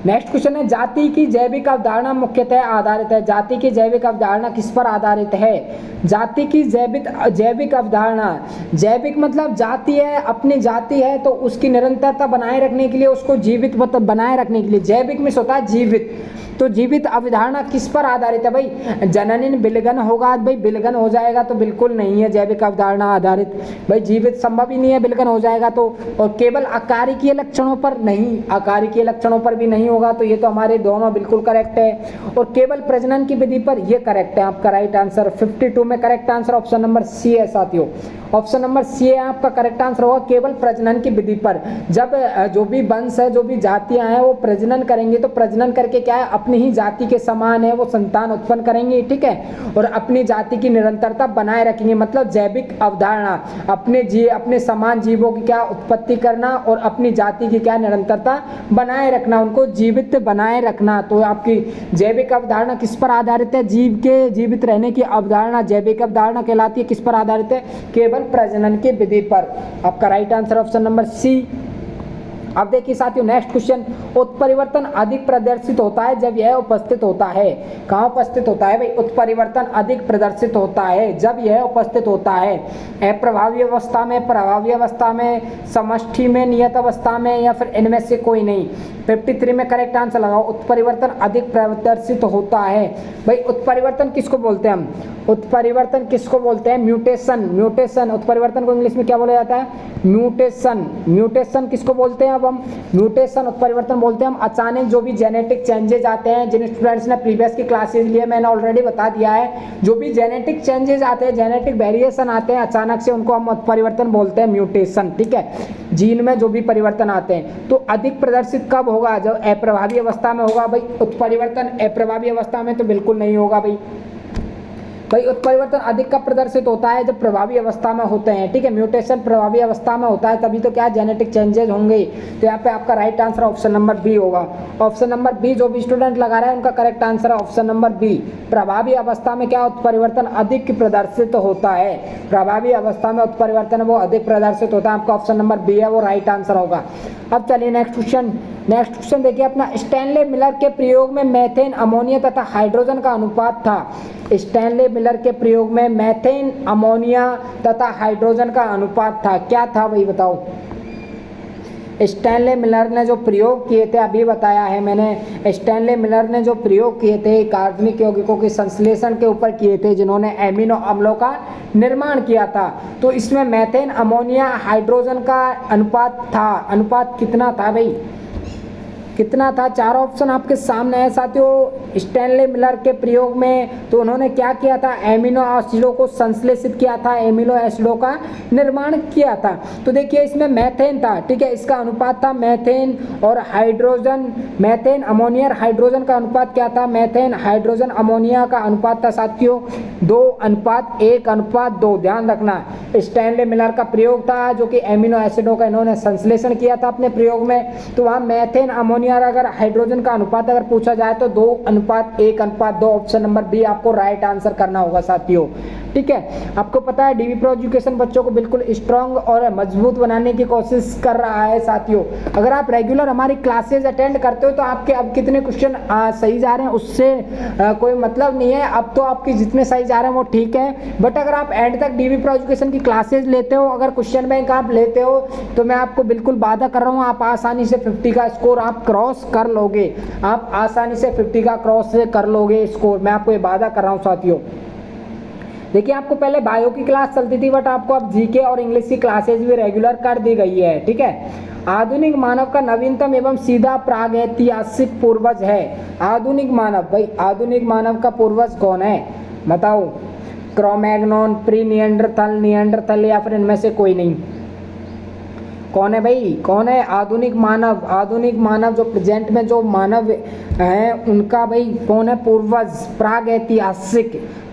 नेक्स्ट क्वेश्चन है, जाति की जैविक अवधारणा मुख्यतः आधारित है। जाति की जैविक अवधारणा किस पर आधारित है? जाति की जैविक अवधारणा, जैविक मतलब जाति है, अपनी जाति है तो उसकी निरंतरता बनाए रखने के लिए, उसको जीवित बनाए रखने के लिए जैविक में होता है जीवित। तो जीवित अवधारणा किस पर आधारित है भाई? जननिन बिलगन होगा भाई, बिलगन हो जाएगा तो बिल्कुल नहीं है जैविक अवधारणा आधारित भाई, जीवित संभव ही नहीं है, बिलगन हो जाएगा तो। और केवल आकारिकीय लक्षणों पर नहीं, आकारिकीय लक्षणों पर भी नहीं होगा, तो ये तो हमारे दोनों बिल्कुल करेक्ट है। और केवल प्रजनन की विधि पर, ये करेक्ट है आपका राइट आंसर। 52 में correct answer option number C है साथियों, ऑप्शन नंबर सी है आपका करेक्ट आंसर होगा, केवल प्रजनन की विधि पर। जब जो भी वंश है, जो भी जातियां हैं वो प्रजनन करेंगे, तो प्रजनन करके क्या है, अपनी ही जाति के समान है वो संतान उत्पन्न करेंगे। ठीक है, और अपनी जाति की निरंतरता बनाए रखेंगे। मतलब जैविक अवधारणा अपने समान जीवों की क्या उत्पत्ति करना और अपनी जाति की क्या निरंतरता बनाए रखना, उनको जीवित बनाए रखना। तो आपकी जैविक अवधारणा किस पर आधारित है? जीव के जीवित रहने की अवधारणा जैविक अवधारणा कहलाती है। किस पर आधारित है? केवल प्रजनन की विधि पर। आपका right answer option number C. अब देखिए साथियों नेक्स्ट क्वेश्चन, उत्परिवर्तन अधिक प्रदर्शित होता है जब यह उपस्थित होता है। कहाँ उपस्थित होता है भाई? उत्परिवर्तन अधिक प्रदर्शित होता है जब यह उपस्थित होता है। अप्रभावी अवस्था में, प्रभावी अवस्था में, समष्टि में, नियत अवस्था में, या फिर इनमें से कोई नहीं। 53 में करेक्ट आंसर लगाओ, उत्परिवर्तन अधिक प्रदर्शित होता है। भाई उत्परिवर्तन किसको बोलते हैं हम? उत्परिवर्तन किसको बोलते हैं? म्यूटेशन। म्यूटेशन उत्परिवर्तन को इंग्लिश में क्या बोला जाता है? म्यूटेशन। म्यूटेशन किसको बोलते हैं? अब हम म्यूटेशन उत्परिवर्तन बोलते हैं हम अचानक जो भी जेनेटिक चेंजेज आते हैं। जिन स्टूडेंट्स ने प्रीवियस की क्लासेज लिए मैंने ऑलरेडी बता दिया है, जो भी जेनेटिक चेंजेज आते हैं, जेनेटिक वेरिएशन आते हैं अचानक से, उनको हम उत्परिवर्तन बोलते हैं म्यूटेशन। ठीक है, जीन में जो भी परिवर्तन आते हैं। तो अधिक प्रदर्शित कब होगा? जब अप्रभावी अवस्था में होगा भाई उत्परिवर्तन। अप्रभावी अवस्था में तो बिल्कुल नहीं होगा भाई। भाई उत्परिवर्तन अधिक कब प्रदर्शित होता है? जब प्रभावी अवस्था में होते हैं, ठीक है। म्यूटेशन प्रभावी अवस्था में होता है तभी तो क्या जेनेटिक चेंजेज होंगे। तो यहाँ पे आपका right answer option number B होगा। ऑप्शन नंबर बी जो भी स्टूडेंट लगा रहा है उनका करेक्ट आंसर है ऑप्शन नंबर बी। प्रभावी अवस्था में क्या उत्परिवर्तन अधिक प्रदर्शित होता है? प्रभावी अवस्था में उत्परिवर्तन वो अधिक प्रदर्शित होता है। आपका ऑप्शन नंबर बी है वो राइट आंसर होगा। अब चलिए नेक्स्ट क्वेश्चन देखिए अपना। स्टैनले मिलर के प्रयोग में मेथेन, अमोनिया तथा हाइड्रोजन का अनुपात था। स्टैनले मिलर के प्रयोग में मेथेन, अमोनिया तथा हाइड्रोजन का अनुपात था, क्या था भाई बताओ? स्टैनले मिलर ने जो प्रयोग किए थे, अभी बताया है मैंने, स्टैनले मिलर ने जो प्रयोग किए थे कार्बनिक यौगिकों के संश्लेषण के ऊपर किए थे, जिन्होंने एमिनो अम्लों का निर्माण किया था। तो इसमें मेथेन, अमोनिया, हाइड्रोजन का अनुपात था। अनुपात कितना था भाई? कितना था? चार ऑप्शन आपके सामने है साथियों। स्टैनले मिलर के प्रयोग में तो उन्होंने क्या किया था? एमिनो एसिडों को संश्लेषित किया था, एमिनो एसिडों का निर्माण किया था। तो देखिए इसमें मेथेन था, ठीक है, इसका अनुपात था मेथेन और हाइड्रोजन। मेथेन, अमोनिया, हाइड्रोजन का अनुपात क्या था? मेथेन, हाइड्रोजन, अमोनिया का अनुपात था साथियों 2:1:2। ध्यान रखना, स्टैनले मिलर का प्रयोग था जो कि एमिनो एसिडों का इन्होंने संश्लेषण किया था अपने प्रयोग में। तो वहाँ मेथेन, अमोनिया और अगर हाइड्रोजन का अनुपात अगर पूछा जाए तो 2:1:2। ऑप्शन नंबर बी आपको राइट आंसर करना होगा साथियों, ठीक है। आपको पता है डीवी प्रो एजुकेशन बच्चों को बिल्कुल स्ट्रांग और मजबूत बनाने की कोशिश कर रहा है साथियों। अगर आप रेगुलर हमारी क्लासेज अटेंड करते हो तो आपके अब कितने क्वेश्चन सही जा रहे हैं उससे कोई मतलब नहीं है। अब तो आपके जितने सही जा रहे हैं वो ठीक है, बट अगर आप एंड तक डीवी प्रो एजुकेशन की क्लासेज लेते हो, अगर क्वेश्चन बैंक आप लेते हो, तो मैं आपको बिल्कुल वादा कर रहा हूँ आप आसानी से 50 का स्कोर आप क्रॉस कर लोगे। आप आसानी से 50 का क्रॉस कर लोगे स्कोर, मैं आपको ये वादा कर रहा हूँ साथियों। देखिए आपको पहले बायो की क्लास चलती थी, बट आपको अब जीके और इंग्लिश की क्लासेज भी रेगुलर कर दी गई है, ठीक है। आधुनिक मानव का नवीनतम एवं सीधा प्रागैतिहासिक पूर्वज है। आधुनिक मानव, भाई आधुनिक मानव का पूर्वज कौन है बताओ? क्रोमैग्नॉन, प्री निएंडरथल, निएंडरथल या फिर इनमें से कोई नहीं? कौन है भाई? कौन है आधुनिक मानव? आधुनिक मानव जो प्रेजेंट में जो मानव हैं उनका भाई कौन है पूर्वज?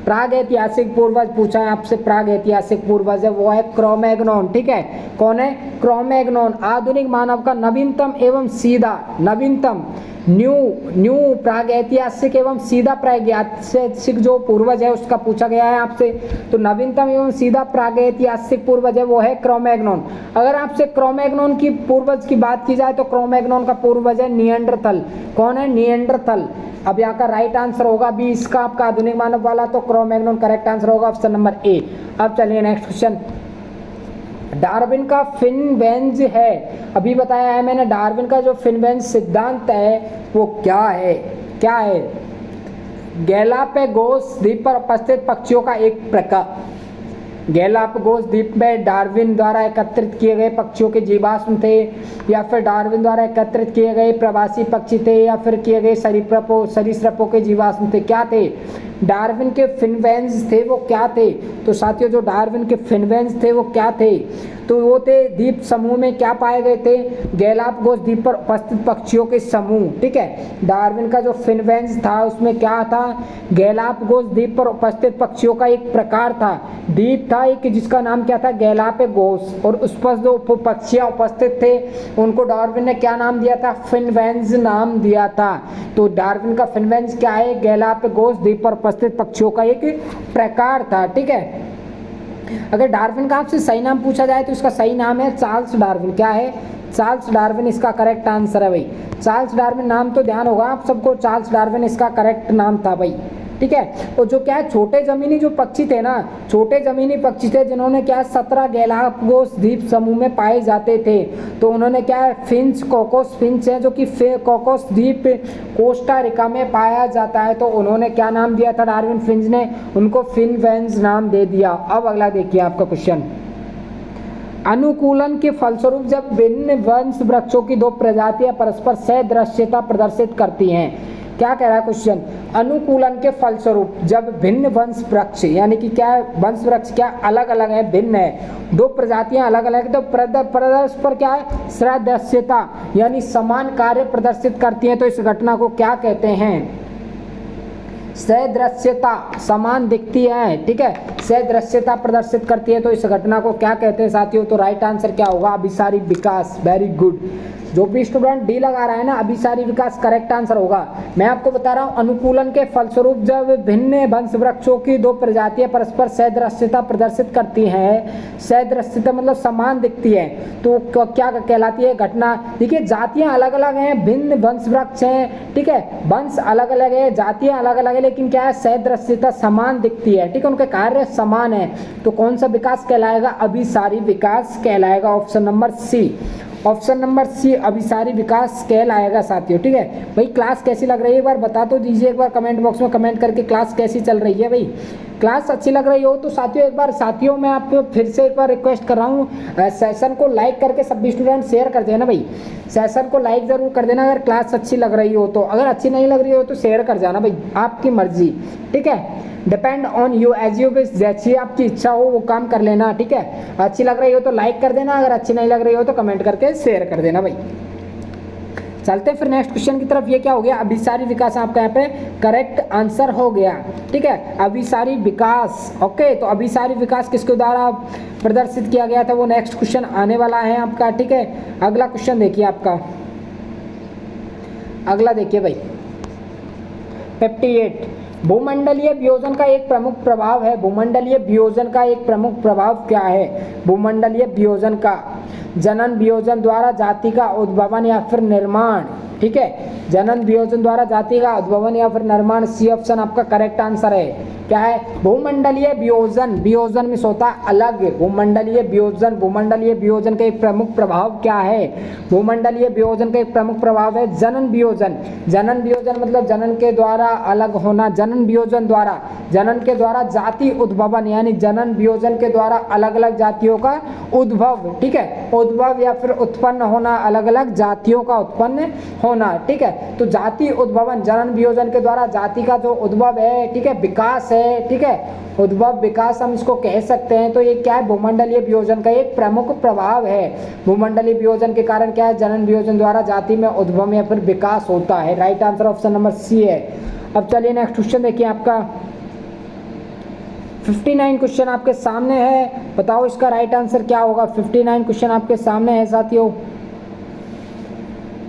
प्रागैतिहासिक पूर्वज पूछा है आपसे। प्रागैतिहासिक पूर्वज है वो है क्रोमैग्नॉन, ठीक है। कौन है? क्रोमैग्नॉन। आधुनिक मानव का नवीनतम एवं सीधा, नवीनतम न्यू प्रागैतिहासिक एवं सीधा प्रागैतिहासिक जो पूर्वज है उसका पूछा गया है आपसे। तो नवीनतम एवं सीधा प्रागैतिहासिक पूर्वज है वो है क्रोमैग्नॉन। अगर आपसे क्रोमैग्नॉन की पूर्वज की बात की जाए तो क्रोमैग्नॉन का पूर्वज है निएंडरथल। कौन है? निएंडरथल। अब यहाँ का राइट आंसर होगा बी इसका आपका आधुनिक मानव वाला, तो क्रोमैग्नॉन करेक्ट आंसर होगा ऑप्शन नंबर ए। अब चलिए नेक्स्ट क्वेश्चन। डार्विन का फिनवेंज है, अभी बताया है मैंने, डार्विन का जो फिनवेंज सिद्धांत है वो क्या है? क्या है? गैलापागोस द्वीप पर उपस्थित पक्षियों का एक प्रकार। गैलापागोस द्वीप में डार्विन द्वारा एकत्रित किए गए पक्षियों के जीवाश्म थे, या फिर डार्विन द्वारा एकत्रित किए गए प्रवासी पक्षी थे, या फिर किए गए सरीसृपों के जीवाश्म थे? क्या थे? डार्विन के फिनवेंज थे वो क्या थे? तो साथियों जो डार्विन के फिनवेंज थे वो क्या थे? तो वो थे द्वीप समूह में क्या पाए गए थे? गैलापागोस द्वीप पर उपस्थित पक्षियों के समूह, ठीक है। डार्विन का जो फिनवेंज था उसमें क्या था? गैलापागोस द्वीप पर उपस्थित पक्षियों का एक प्रकार था, द्वीप था एक जिसका नाम क्या था? गैलापागोस। और उस पर जो पक्षियाँ उपस्थित थे उनको डार्विन ने क्या नाम दिया था? फिनवेंज नाम दिया था। तो डार्विन का फिनवेंज क्या है? गैलापागोस द्वीप पर उपस्थित पक्षियों का एक प्रकार था, ठीक है। अगर डार्विन का आपसे सही नाम पूछा जाए तो इसका सही नाम है चार्ल्स डार्विन। क्या है? चार्ल्स डार्विन इसका करेक्ट आंसर है भाई। चार्ल्स डार्विन नाम तो ध्यान होगा आप सबको, चार्ल्स डार्विन इसका करेक्ट नाम था भाई, ठीक है। और जो क्या है छोटे जमीनी जो पक्षी थे ना, छोटे जमीनी पक्षी थे जिन्होंने क्या 17 गैलापागोस द्वीप समूह में पाए जाते थे। तो उन्होंने क्या है फिंच, कोकोस फिंच है जो कि कोकोस द्वीप कोस्टा रिका में पाया जाता है। तो उन्होंने क्या नाम दिया था डार्विन फिंच ने? उनको फिनवेंज नाम दे दिया। अब अगला देखिए आपका क्वेश्चन। अनुकूलन के फलस्वरूप जब भिन्न वंश वृक्षों की दो प्रजातियां परस्पर सदृश्यता प्रदर्शित करती हैं, क्या कह रहा है क्वेश्चन? अनुकूलन के फलस्वरूप जब भिन्न वंश वृक्ष, यानी कि क्या वंश वृक्ष क्या अलग अलग है, भिन्न है, दो प्रजातियां अलग अलग है, तो परस्पर क्या है? सदृश्यता यानी समान कार्य प्रदर्शित करती हैं। तो इस घटना को क्या कहते हैं? सदृश्यता समान दिखती है, ठीक है, सदृश्यता प्रदर्शित करती है, तो इस घटना को क्या कहते हैं साथियों? तो राइट आंसर क्या होगा? अभिसारी विकास। Very good. जो भी स्टूडेंट डी लगा रहा है ना, अभिसारी विकास करेक्ट आंसर होगा। मैं आपको बता रहा हूँ, अनुकूलन के फलस्वरूप जब भिन्न वंश वृक्षों की दो प्रजातियां परस्पर सदृश्यता प्रदर्शित करती हैं, सदृश्यता मतलब समान दिखती है, तो क्या कहलाती है घटना? देखिए, जातियां अलग अलग हैं, भिन्न वंश वृक्ष हैं, ठीक है, वंश अलग अलग है, जातियां अलग अलग है, लेकिन क्या है? सदृश्यता समान दिखती है, ठीक है, उनके कार्य समान है, तो कौन सा विकास कहलाएगा? अभिसारी विकास कहलाएगा। Option number C, option number C अभिसारी विकास कहलाएगा साथियों, ठीक है। भाई क्लास कैसी लग रही है एक बार बता तो दीजिए, एक बार कमेंट बॉक्स में कमेंट करके क्लास कैसी चल रही है। भाई क्लास अच्छी लग रही हो तो साथियों एक बार, साथियों मैं आपको फिर से एक बार रिक्वेस्ट कर रहा हूँ, सेशन को लाइक करके सभी स्टूडेंट शेयर कर देना। भाई सेशन को लाइक ज़रूर कर देना अगर क्लास अच्छी लग रही हो तो, अगर अच्छी नहीं लग रही हो तो शेयर कर जाना, भाई आपकी मर्जी, ठीक है, depend on you, as you wish, जैसी आपकी इच्छा हो वो काम कर लेना, ठीक है। अच्छी लग रही हो तो लाइक कर देना, अगर अच्छी नहीं लग रही हो तो कमेंट करके शेयर कर देना। भाई चलते हैं फिर नेक्स्ट क्वेश्चन की तरफ। ये क्या हो गया? अभिसारी विकास आपका यहाँ पे करेक्ट आंसर हो गया, ठीक है, अभिसारी विकास। ओके, तो अभिसारी विकास किसके द्वारा प्रदर्शित किया गया था वो नेक्स्ट क्वेश्चन आने वाला है आपका, ठीक है। अगला क्वेश्चन देखिए आपका, अगला देखिए भाई 58, भूमंडलीय वियोजन का एक प्रमुख प्रभाव है। भूमंडलीय वियोजन का एक प्रमुख प्रभाव क्या है? भूमंडलीय वियोजन का जनन वियोजन द्वारा जाति का उद्भवन या फिर निर्माण, ठीक है, जनन वियोजन द्वारा जाति का उद्भवन या फिर निर्माण। सी ऑप्शन आपका करेक्ट आंसर है। क्या है? भूमंडलीय वियोजन, वियोजन में होता है अलग, भूमंडलीय वियोजन, भूमंडलीय वियोजन का एक प्रमुख प्रभाव क्या है? भूमंडलीय वियोजन का एक प्रमुख प्रभाव है जनन वियोजन। जनन वियोजन मतलब जनन के द्वारा अलग होना, जनन वियोजन द्वारा, जनन के द्वारा जाति उद्भवन, यानी जनन वियोजन के द्वारा अलग अलग जातियों का उद्भव, ठीक है, उद्भव या फिर उत्पन्न होना, अलग अलग जातियों का उत्पन्न होना, ठीक है। तो जाति उद्भवन, जनन वियोजन के द्वारा जाति का जो उद्भव है, ठीक है, विकास है, ठीक है, उद्भव विकास हम इसको कह सकते हैं। तो ये क्या है? भूमंडलीय वियोजन का एक प्रमुख प्रभाव है। भूमंडलीय वियोजन के कारण क्या है? जनन वियोजन द्वारा जाति में उद्भव या फिर विकास होता है। Right answer option number C है। अब चलिए नेक्स्ट क्वेश्चन देखिए आपका 59 क्वेश्चन आपके सामने है, बताओ इसका राइट आंसर क्या होगा? 59 क्वेश्चन आपके सामने है साथियों।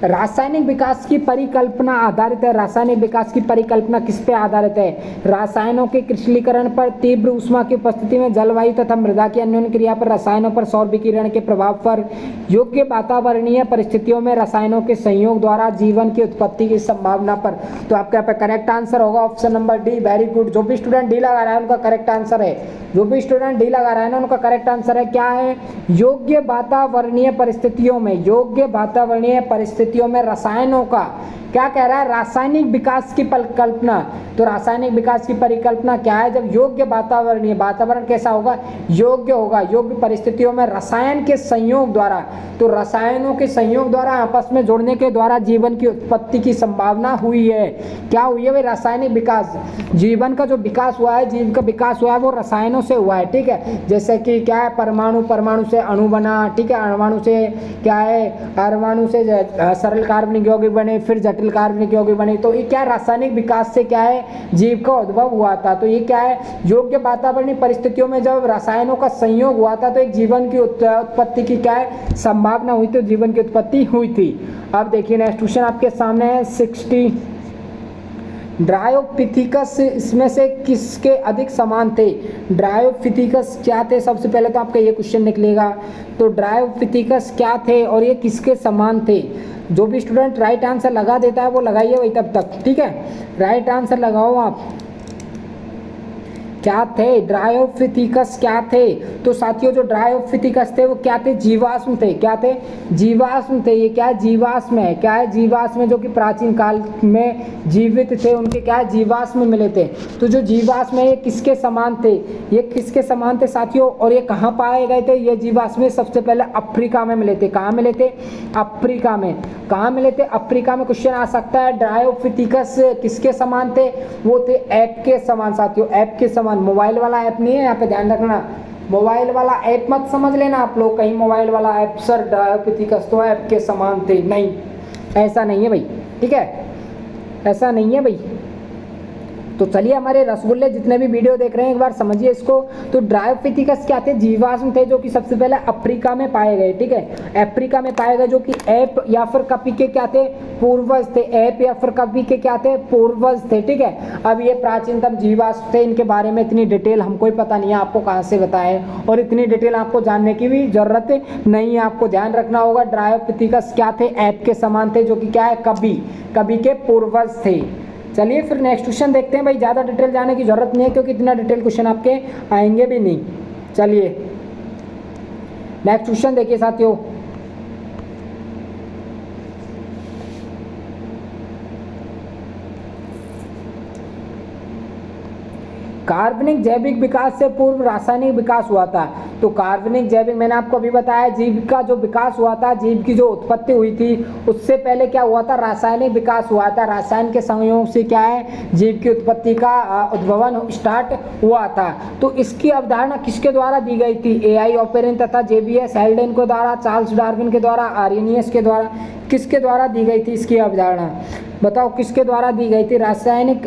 रासायनिक विकास की परिकल्पना आधारित है। रासायनिक विकास की परिकल्पना किस पे आधारित है? रसायनों के क्रिस्टलीकरण पर, तीव्र ऊष्मा की उपस्थिति में, जलवायु तथा मृदा की अन्योन्य क्रिया पर, रसायनों पर सौर विकिरण के प्रभाव पर, योग्य वातावरणीय परिस्थितियों में रसायनों के संयोग द्वारा जीवन की उत्पत्ति की संभावना पर। तो आपके यहाँ पे करेक्ट आंसर होगा option number D. Very good. जो भी स्टूडेंट डी लगा रहा है उनका करेक्ट आंसर है, जो भी स्टूडेंट डी लगा रहा है ना उनका करेक्ट आंसर है। क्या है? योग्य वातावरणीय परिस्थितियों में, योग्य वातावरणीय परिस्थितियों में रसायनों का, क्या कह रहा है? रासायनिक विकास की परिकल्पना। तो रासायनिक विकास की परिकल्पना क्या है? जब योग्य वातावरणीय, वातावरण कैसा होगा? योग्य होगा, योग्य परिस्थितियों में रसायन के संयोग द्वारा, तो रसायनों के संयोग द्वारा आपस में जुड़ने के द्वारा जीवन की उत्पत्ति की संभावना हुई है। क्या हुई है भाई? रासायनिक विकास। जीवन का जो विकास हुआ है, जीव का विकास हुआ है वो रसायनों से हुआ है, ठीक है। जैसे कि क्या है? परमाणु, परमाणु से अणु बना, ठीक है, अणु से क्या है? परमाणु से सरल कार्बनिक यौगिक बने, फिर जटिल कार्बनिक यौगिक बने। तो ये क्या? रासायनिक विकास से क्या है? जीव का उद्भव हुआ था। तो ये क्या है? योग्य वातावरणीय परिस्थितियों में जब रसायनों का संयोग हुआ था तो एक जीवन की उत्पत्ति की क्या है? संभावना हुई थी, जीवन की उत्पत्ति हुई थी। अब देखिए नेक्स्ट क्वेश्चन आपके सामने है 60। ड्रायोपिथिकस इसमें से किसके अधिक समान थे? ड्रायोपिथिकस क्या थे? सबसे पहले तो आपका ये क्वेश्चन निकलेगा। तो ड्रायोपिथिकस क्या थे और ये किसके समान थे? जो भी स्टूडेंट राइट आंसर लगा देता है वो लगाइए वही तब तक, ठीक है। राइट आंसर लगाओ आप। क्या थे? ड्रायोपिथिकस क्या थे? तो साथियों जो ड्रायोपिथिकस थे वो क्या थे? जीवाश्म थे। क्या थे? जीवाश्म थे। ये क्या है? जीवाश्म है। क्या है? जीवाश्म है, जो कि प्राचीन काल में जीवित थे, उनके क्या है? जीवाश्म मिले थे। तो जो जीवाश्म है ये किसके समान थे? ये किसके समान थे साथियों? और ये कहाँ पाए गए थे? ये जीवाश्म सबसे पहले अफ्रीका में मिले थे। कहाँ मिले थे? अफ्रीका में। कहाँ मिले थे? अफ्रीका में। क्वेश्चन आ सकता है ड्रायोपिथिकस किसके समान थे? वो थे ऐप के समान साथियों, ऐप के समान। मोबाइल वाला ऐप नहीं है, यहाँ पे ध्यान रखना, मोबाइल वाला ऐप मत समझ लेना आप लोग कहीं, मोबाइल वाला ऐप सर ड्रायोपिथिकस तो ऐप के समान थे, नहीं, ऐसा नहीं है भाई, ठीक है, ऐसा नहीं है भाई। तो चलिए हमारे रसगुल्ले जितने भी वीडियो देख रहे हैं एक बार समझिए इसको। तो ड्रायोपिथिकस क्या थे, जीवाश्म थे जो कि सबसे पहले अफ्रीका में पाए गए, ठीक है, अफ्रीका में पाए गए, जो कि एप या फिर कपी के क्या थे, पूर्वज थे, एप या फिर कपी के क्या थे, पूर्वज थे, ठीक है। अब ये प्राचीनतम जीवाश्म थे, इनके बारे में इतनी डिटेल हमको ही पता नहीं है, आपको कहाँ से बताएं, और इतनी डिटेल आपको जानने की भी जरूरत नहीं है। आपको ध्यान रखना होगा ड्रायोपिथिकस क्या थे, एप के समान थे, जो कि क्या है, कभी के पूर्वज थे। चलिए फिर नेक्स्ट क्वेश्चन देखते हैं भाई, ज़्यादा डिटेल जाने की जरूरत नहीं है क्योंकि इतना डिटेल क्वेश्चन आपके आएंगे भी नहीं। चलिए नेक्स्ट क्वेश्चन देखिए साथियों, कार्बनिक जैविक विकास से पूर्व रासायनिक विकास हुआ था। तो कार्बनिक जैविक मैंने आपको अभी बताया, जीव का जो विकास हुआ था, जीव की जो उत्पत्ति हुई थी, उससे पहले क्या हुआ था, रासायनिक विकास हुआ था। रासायन के संयोग से क्या है, जीव की उत्पत्ति का उद्भवन स्टार्ट हुआ था। तो इसकी अवधारणा किसके द्वारा दी गई थी, एआई ऑपेरिन तथा जेबीएस हेल्डेन के द्वारा, चार्ल्स डार्विन के द्वारा, आर्यनियस के द्वारा, किसके द्वारा दी गई थी इसकी अवधारणा, बताओ किसके द्वारा दी गई थी। रासायनिक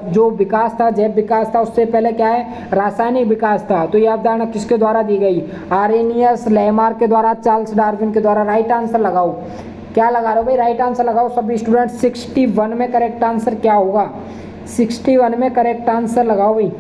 जो विकास था, जैव विकास था, उससे पहले क्या है, रासायनिक विकास था। तो यह अवधारणा किसके द्वारा दी गई, आर्यनियस, लेमार के द्वारा, चार्ल्स डार्विन के द्वारा। राइट आंसर लगाओ, क्या लगा रहे हो भाई, राइट आंसर लगाओ सभी स्टूडेंट। 61 में करेक्ट आंसर क्या होगा, 61 में करेक्ट आंसर लगाओ भाई,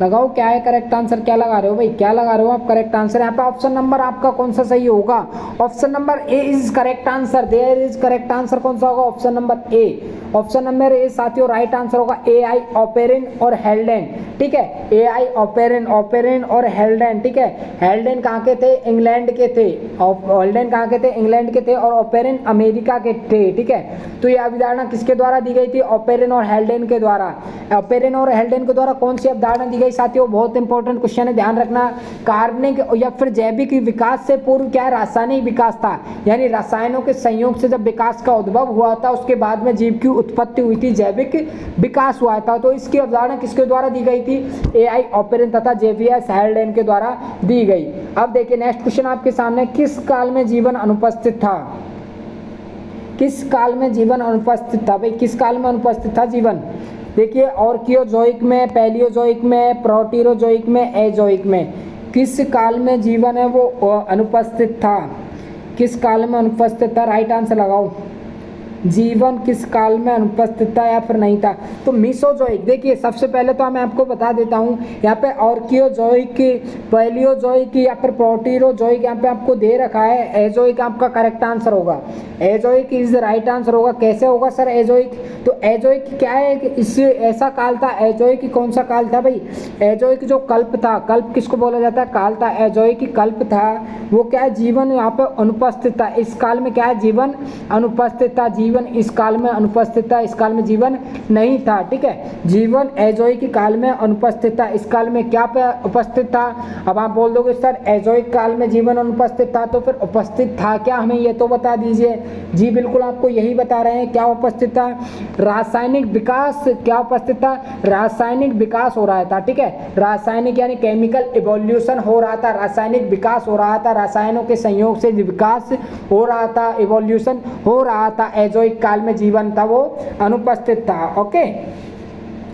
लगाओ क्या है करेक्ट आंसर, क्या लगा रहे हो भाई, क्या लगा रहे हो आप करेक्ट आंसर। यहाँ पे ऑप्शन नंबर आपका कौन सा सही होगा, option number A is correct answer, there is correct answer कौन सा होगा, option number A. Option number A साथियों राइट आंसर होगा, एआई ऑपेरिन और हेल्डेन, ठीक है, एआई ऑपेरिन, ऑपेरिन और हेल्डेन, ठीक है। हेल्डेन कहाँ के थे, इंग्लैंड के थे, हेल्डेन कहाँ के थे, इंग्लैंड के थे, और ऑपेरिन अमेरिका के थे, ठीक है। तो ये अवधारणा किसके द्वारा दी गई थी, ऑपेरिन और हेल्डेन के द्वारा। ऑपेरिन और हेल्डेन के द्वारा कौन सी अवधारणा दी गई साथियों, बहुत इंपॉर्टेंट क्वेश्चन है, ध्यान रखना। कार्बनिक या फिर जैविक विकास से पूर्व क्या है, रासायनिक विकास था, यानी रसायनों के संयोग से जब विकास का उद्भव हुआ था, उसके बाद में जीव की उत्पत्ति हुई थी, जैविक विकास हुआ था। तो इसकी अवधारणा किसके द्वारा दी गई थी, एआई ऑपेरिन तथा जेबीएस हेल्डेन के द्वारा दी गई। अब देखिए नेक्स्ट क्वेश्चन आपके सामने, किस काल में जीवन अनुपस्थित था, किस काल में जीवन अनुपस्थित था भाई, किस काल में अनुपस्थित था जीवन। देखिए ऑर्कियोजोइक में, पैलियोजोइक में, प्रोटीरोजोइक में, एजोइक में, किस काल में जीवन है वो अनुपस्थित था, किस काल में अनुपस्थित था। राइट आंसर लगाओ, जीवन किस काल में अनुपस्थित था या फिर नहीं था। तो मीसोजोइक, देखिए सबसे पहले तो मैं आपको बता देता हूँ, यहाँ पे ऑर्कियोजोइक, पैलियोजोइक या फिर प्रोटीरोजोइक यहाँ पे आपको दे रखा है, एजोइक आपका करेक्ट आंसर होगा, Azoic is the right answer होगा। कैसे होगा सर एजोइक, तो एजोइक क्या है, इससे ऐसा काल था, एजोइक कौन सा काल था भाई, एजोइक जो कल्प था, कल्प किसको बोला जाता है, काल था, एजोइक कल्प था, वो क्या है, जीवन यहाँ पे अनुपस्थित था, इस काल में क्या है, जीवन अनुपस्थित था, जीवन इस काल में अनुपस्थित था, इस काल में जीवन नहीं था, ठीक है। जीवन एजोइक काल में अनुपस्थित था, इस काल में क्या पे उपस्थित था। अब आप बोल दोगे सर एजोइक काल में जीवन अनुपस्थित था, तो फिर उपस्थित था क्या, हमें ये तो बता दीजिए। जी बिल्कुल आपको यही बता रहे हैं, क्या उपस्थित था, रासायनिक विकास, क्या उपस्थित था, रासायनिक विकास हो रहा था, ठीक है, रासायनिक यानी केमिकल इवोल्यूशन हो रहा था, रासायनिक विकास हो रहा था, रसायनों के संयोग से विकास हो रहा था, इवोल्यूशन हो रहा था, एजोइक काल में जीवन था वो अनुपस्थित था। ओके,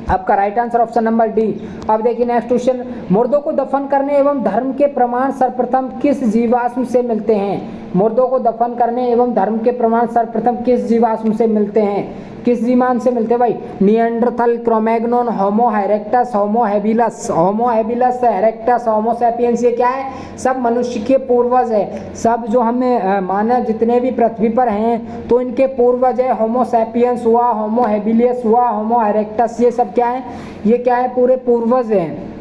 आपका right answer option number D. अब देखिए नेक्स्ट क्वेश्चन, मुर्दों को दफन करने एवं धर्म के प्रमाण सर्वप्रथम किस जीवाश्म से मिलते हैं, मुर्दों को दफन करने एवं धर्म के प्रमाण सर्वप्रथम किस जीवाश्म से मिलते हैं, किस जीवाश्म से मिलते हैं भाई, Neanderthal, Cro-Magnon, Homo erectus, Homo habilis, Homo habilis, erectus, Homo sapiens, ये क्या है, सब मनुष्य के पूर्वज है, सब जो हमें मानव जितने भी पृथ्वी पर हैं तो इनके पूर्वज है, होमो सैपियंस हुआ, होमो हैबिलियस हुआ, होमो इरेक्टस, ये सब क्या है, ये क्या है, पूरे पूर्वज हैं।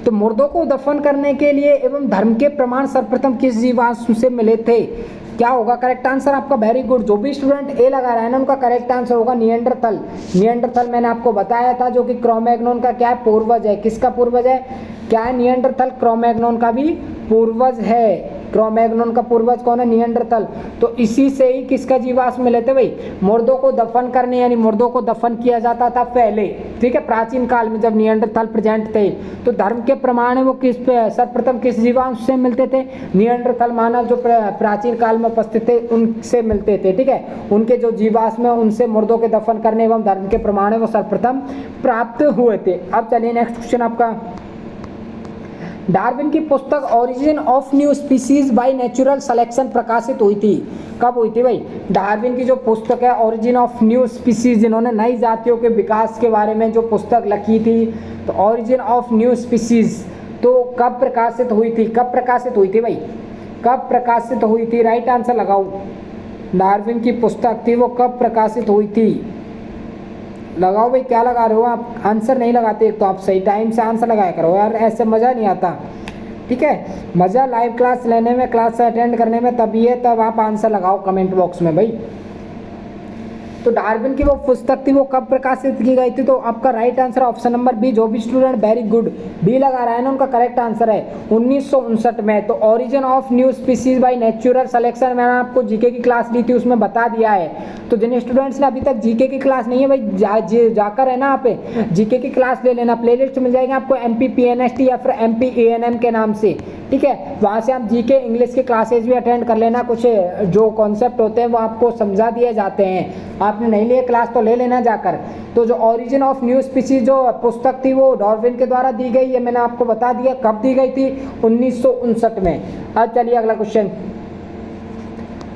तो मुर्दों को दफन करने के लिए एवं धर्म के प्रमाण सर्वप्रथम किस जीवाश्म से मिले थे, क्या होगा करेक्ट आंसर आपका, वेरी गुड। जो भी स्टूडेंट ए लगा रहा है ना उनका करेक्ट आंसर होगा निएंडरथल। निएंडरथल मैंने आपको बताया था जो कि क्रोमैग्नोन का क्या है, पूर्वज है, किसका पूर्वज है, क्या है, निएंडरथल क्रोमैग्नोन का भी पूर्वज है, क्रो-मैग्नोन का पूर्वज कौन है? निएंडरथल। तो इसी से ही किसका जीवाश्म मिले थे भाई? मुर्दों को दफन करने यानी मुर्दों को दफन किया जाता था पहले, ठीक है, प्राचीन काल में जब निएंडरथल प्रेजेंट थे। तो धर्म के प्रमाण है वो किस पे सर्वप्रथम किस जीवाश्म से मिलते थे? निएंडरथल मानव जो प्राचीन काल में उपस्थित थे उनसे मिलते थे, ठीक है। उनके जो जीवाश्म है उनसे मुर्दों के दफन करने एवं धर्म के प्रमाण है वो सर्वप्रथम प्राप्त हुए थे। अब चलिए नेक्स्ट क्वेश्चन आपका, डार्विन की पुस्तक origin of new species by natural selection प्रकाशित हुई थी। कब हुई थी भाई? डार्विन की जो पुस्तक है ओरिजिन ऑफ न्यू स्पीसीज, जिन्होंने नई जातियों के विकास के बारे में जो पुस्तक लिखी थी, तो ओरिजिन ऑफ न्यू स्पीसीज तो कब प्रकाशित हुई थी? कब प्रकाशित हुई थी भाई? कब प्रकाशित हुई थी? राइट आंसर लगाओ। डार्विन की पुस्तक थी वो कब प्रकाशित हुई थी? लगाओ भाई, क्या लगा रहे हो आप? आंसर नहीं लगाते एक तो आप, सही टाइम से आंसर लगाया करो यार, ऐसे मज़ा नहीं आता, ठीक है। मज़ा लाइव क्लास लेने में, क्लास अटेंड करने में तभी है तब आप आंसर लगाओ कमेंट बॉक्स में भाई। तो डार्विन की वो पुस्तक थी वो कब प्रकाशित की गई थी? तो आपका right answer option number B. जो भी स्टूडेंट वेरी गुड बी लगा रहा है ना उनका करेक्ट आंसर है 1959 में। तो origin of new species by natural selection मैंने आपको जीके की क्लास ली थी उसमें बता दिया है। तो जिन स्टूडेंट्स ने अभी तक जीके की क्लास नहीं है भाई जाकर है ना आप जीके की क्लास ले लेना, प्लेलिस्ट मिल जाएगी आपको MPPNST या फिर MPANM के नाम से, ठीक है। वहाँ से आप जीके इंग्लिश के क्लासेज भी अटेंड कर लेना, कुछ जो कॉन्सेप्ट होते हैं वो आपको समझा दिए जाते हैं। आपने नहीं लिए क्लास तो ले लेना जाकर। तो जो ओरिजिन ऑफ न्यू स्पीसीज जो पुस्तक थी वो डार्विन के द्वारा दी गई है, मैंने आपको बता दिया कब दी गई थी, 1959 में। अब चलिए अगला क्वेश्चन,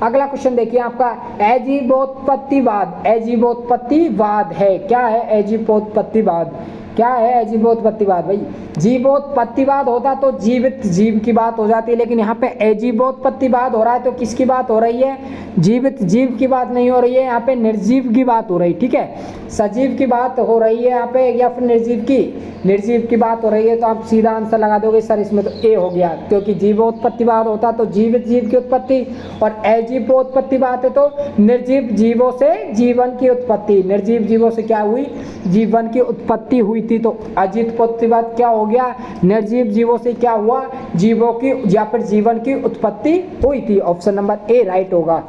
अगला क्वेश्चन देखिए आपका, अजीबोत्पत्तिवाद। अजीबोत्पत्तिवाद है क्या? है अजीबोत्पत्तिवाद क्या है? अजीबोत्पत्तिवाद भाई, जीवोत्पत्तिवाद होता तो जीवित जीव की बात हो जाती है, लेकिन यहाँ पे अजीबोत्पत्तिवाद हो रहा है तो किसकी बात हो रही है? जीवित जीव की बात नहीं हो रही है, यहाँ पे निर्जीव की बात हो रही, ठीक है। सजीव की बात हो रही है यहाँ पे या फिर निर्जीव की? निर्जीव की बात हो रही है। तो आप सीधा आंसर लगा दोगे सर इसमें, तो ए हो गया, क्योंकि जीवोत्पत्तिवाद होता तो जीवित जीव की उत्पत्ति और अजीबोत्पत्तिवाद है तो निर्जीव जीवों से जीवन की उत्पत्ति। निर्जीव जीवों से क्या हुई? जीवन की उत्पत्ति हुई थी। तो अजीबोत्पत्तिवाद क्या हो गया? निर्जीव जीवों से क्या हुआ? जीवों की या फिर जीवन की उत्पत्ति हुई थी। ऑप्शन नंबर ए राइट होगा।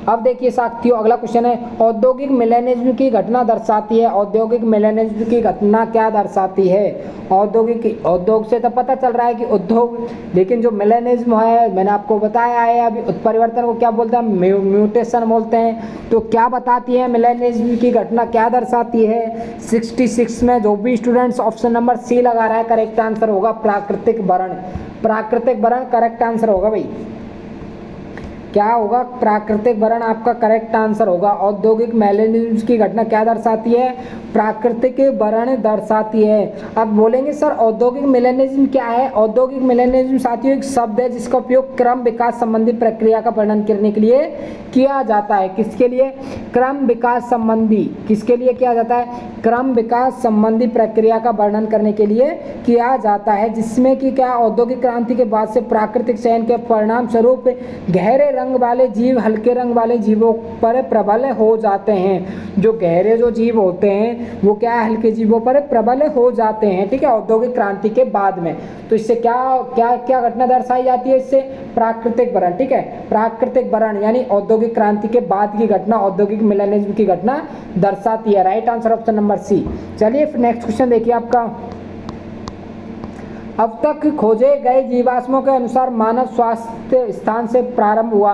अब देखिए साथियों अगला क्वेश्चन है, औद्योगिक मिलेनिज्म की घटना दर्शाती है। औद्योगिक मिलेनिज्म की घटना क्या दर्शाती है? औद्योगिक, उद्योग से तो पता चल रहा है कि उद्योग, लेकिन जो मिलेनिज्म है मैंने आपको बताया है अभी, उत्परिवर्तन को क्या बोलते हैं? म्यूटेशन बोलते हैं। तो क्या बताती है मिलेनिज्म की घटना, क्या दर्शाती है? 66 में जो भी स्टूडेंट्स ऑप्शन नंबर सी लगा रहा है करेक्ट आंसर होगा प्राकृतिक वरण। प्राकृतिक वरण करेक्ट आंसर होगा भाई। क्या होगा? प्राकृतिक वरण आपका करेक्ट आंसर होगा। औद्योगिक मिलेनिज्म की घटना क्या दर्शाती है? प्राकृतिक वरण दर्शाती है। अब बोलेंगे सर औद्योगिक मिलेनिज्म क्या है? औद्योगिक मिलेनिज्म साथियों एक शब्द है जिसका उपयोग क्रम विकास संबंधी प्रक्रिया का वर्णन करने के लिए किया जाता है। किसके लिए? क्रम विकास संबंधी, किसके लिए किया जाता है? क्रम विकास संबंधी प्रक्रिया का वर्णन करने के लिए किया जाता है, जिसमें कि क्या औद्योगिक क्रांति के बाद से प्राकृतिक चयन के परिणाम स्वरूप गहरे रंग वाले जीव हल्के रंग वाले जीवों पर प्रबल हो जाते हैं। जो गहरे जो जीव होते हैं वो क्या है? हल्के जीवों पर प्रबल हो जाते हैं, ठीक है, औद्योगिक क्रांति के बाद में। तो इससे क्या क्या क्या घटना दर्शाई जाती है? इससे प्राकृतिक वरण, ठीक है, प्राकृतिक वरण यानी औद्योगिक क्रांति के बाद की घटना औद्योगिक मिलेनिज्म की घटना दर्शाती है। Right answer option number C. चलिए फिर नेक्स्ट क्वेश्चन देखिए आपका, अब तक खोजे गए जीवाश्मों के अनुसार मानव स्वास्थ्य स्थान से प्रारंभ हुआ।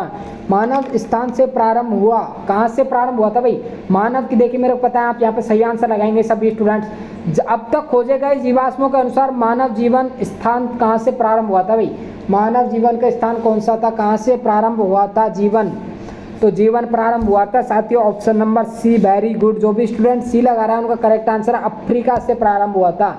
मानव स्थान से प्रारंभ हुआ, कहाँ से प्रारंभ हुआ था भाई? मानव की, देखिए मेरे को पता है आप यहाँ पे सही आंसर लगाएंगे सभी स्टूडेंट्स। अब तक खोजे गए जीवाश्मों के अनुसार मानव जीवन स्थान कहाँ से प्रारंभ हुआ था भाई? मानव जीवन का स्थान कौन सा था? कहाँ से प्रारंभ हुआ था जीवन? तो जीवन प्रारंभ हुआ था साथियों option number C. Very good, जो भी स्टूडेंट सी लगा रहा है उनका करेक्ट आंसर अफ्रीका से प्रारंभ हुआ था।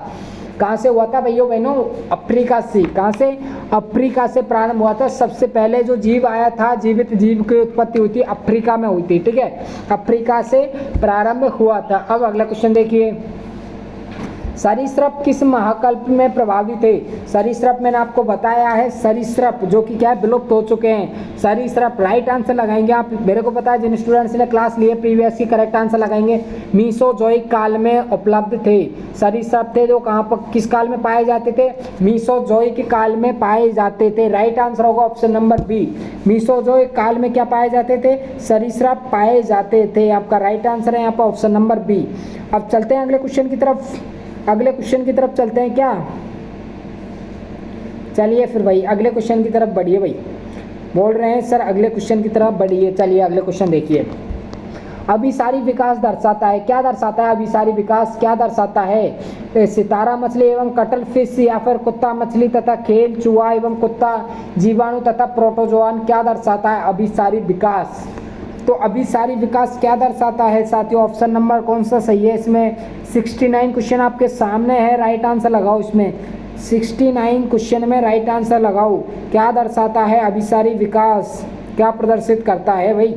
कहाँ से हुआ था भैया बहनों? अफ्रीका से। कहाँ से? अफ्रीका से प्रारंभ हुआ था। सबसे पहले जो जीव आया था, जीवित जीव की उत्पत्ति हुई थी अफ्रीका में हुई थी, ठीक है, अफ्रीका से प्रारंभ हुआ था। अब अगला क्वेश्चन देखिए, सरीसृप किस महाकल्प में प्रभावित है? सरीसृप मैंने आपको बताया है, सरीसृप जो कि क्या है, विलुप्त हो चुके हैं। सरीसृप राइट आंसर लगाएंगे आप। मेरे को पता है जिन स्टूडेंट्स ने क्लास ली है प्रीवियस की, करेक्ट आंसर लगाएंगे। मीसोजोइक काल में उपलब्ध थे। सरीसृप थे जो कहाँ पर किस काल में पाए जाते थे? मीसोजोइक काल में पाए जाते थे। राइट आंसर होगा ऑप्शन नंबर बी। मीसोजोइक काल में क्या पाए जाते थे? सरीसृप पाए जाते थे। आपका राइट आंसर है यहाँ पर ऑप्शन नंबर बी। अब चलते हैं अगले क्वेश्चन की तरफ। अगले क्वेश्चन की तरफ चलते हैं क्या? चलिए फिर भाई अगले क्वेश्चन की तरफ बढ़िए। भाई बोल रहे हैं सर अगले क्वेश्चन की तरफ बढ़िए। चलिए अगले क्वेश्चन देखिए। अभिसारी विकास दर्शाता है, क्या दर्शाता है? अभिसारी विकास क्या दर्शाता है? सितारा मछली एवं कटल फिश या फिर कुत्ता मछली तथा खेल चूहा एवं कुत्ता जीवाणु तथा प्रोटोजोआन क्या दर्शाता है अभिसारी विकास? तो अभिसारी विकास क्या दर्शाता है साथियों? ऑप्शन नंबर कौन सा सही है इसमें? 69 क्वेश्चन आपके सामने है, राइट आंसर लगाओ इसमें। 69 क्वेश्चन में राइट आंसर लगाओ। क्या दर्शाता है अभिसारी विकास? क्या प्रदर्शित करता है भाई?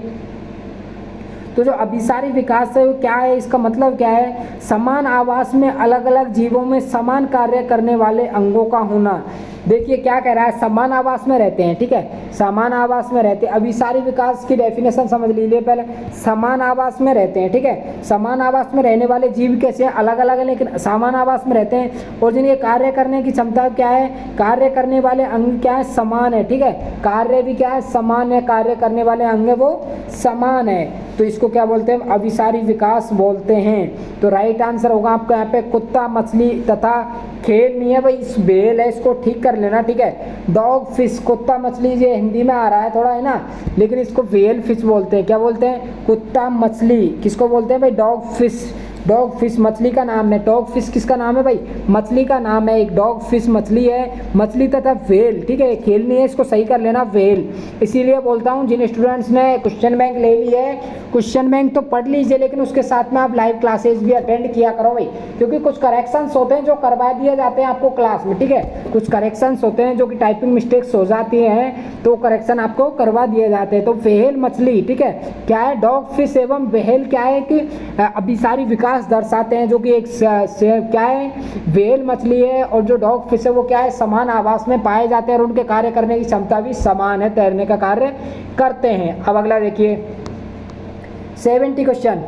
तो जो अभिसारी विकास है वो क्या है, इसका मतलब क्या है? समान आवास में अलग अलग जीवों में समान कार्य करने वाले अंगों का होना। देखिए क्या कह रहा है, समान आवास में रहते हैं, ठीक है, समान आवास में रहते हैं। अभिसारी विकास की डेफिनेशन समझ लीजिए पहले। समान आवास में रहते हैं, ठीक है, समान आवास में रहने वाले जीव कैसे हैं? अलग अलग है लेकिन समान आवास में रहते हैं। और जिनके कार्य करने की क्षमता क्या है? कार्य करने वाले अंग क्या है? समान है, ठीक है, कार्य भी क्या है? समान है। कार्य करने वाले अंग है वो समान है, तो इसको क्या बोलते हैं? अभिसारी विकास बोलते हैं। तो राइट आंसर होगा आपका यहाँ पे कुत्ता मछली तथा खेल नहीं है भाई, इस बेल है, इसको ठीक कर लेना, ठीक है। डॉग फिश, कुत्ता मछली ये हिंदी में आ रहा है थोड़ा, है ना, लेकिन इसको वेल फिश बोलते हैं। क्या बोलते हैं? कुत्ता मछली। किसको बोलते हैं भाई? Dog fish. डॉग फिश मछली का नाम है। डॉग फिश किसका नाम है भाई? मछली का नाम है। एक डॉग फिश मछली है, मछली तथा वेल, ठीक है, खेल नहीं है, इसको सही कर लेना, वेल। इसीलिए बोलता हूँ जिन स्टूडेंट्स ने क्वेश्चन बैंक ले ली है, क्वेश्चन बैंक तो पढ़ लीजिए लेकिन उसके साथ में आप लाइव क्लासेस भी अटेंड किया करो भाई, क्योंकि कुछ करेक्शंस होते हैं जो करवा दिए जाते हैं आपको क्लास में, ठीक है, कुछ करेक्शंस होते हैं जो कि टाइपिंग मिस्टेक्स हो जाती हैं तो करेक्शन आपको करवा दिए जाते हैं। तो वेल मछली, ठीक है, क्या है? डॉग फिश एवं वेल क्या है कि अभिसारी विकास दर्शाते हैं, जो कि एक क्या है? वेल मछली है। और जो डॉग फिश है वो क्या है? समान आवास में पाए जाते हैं और उनके कार्य करने की क्षमता भी समान है, तैरने का कार्य करते हैं। अब अगला देखिए 70 क्वेश्चन।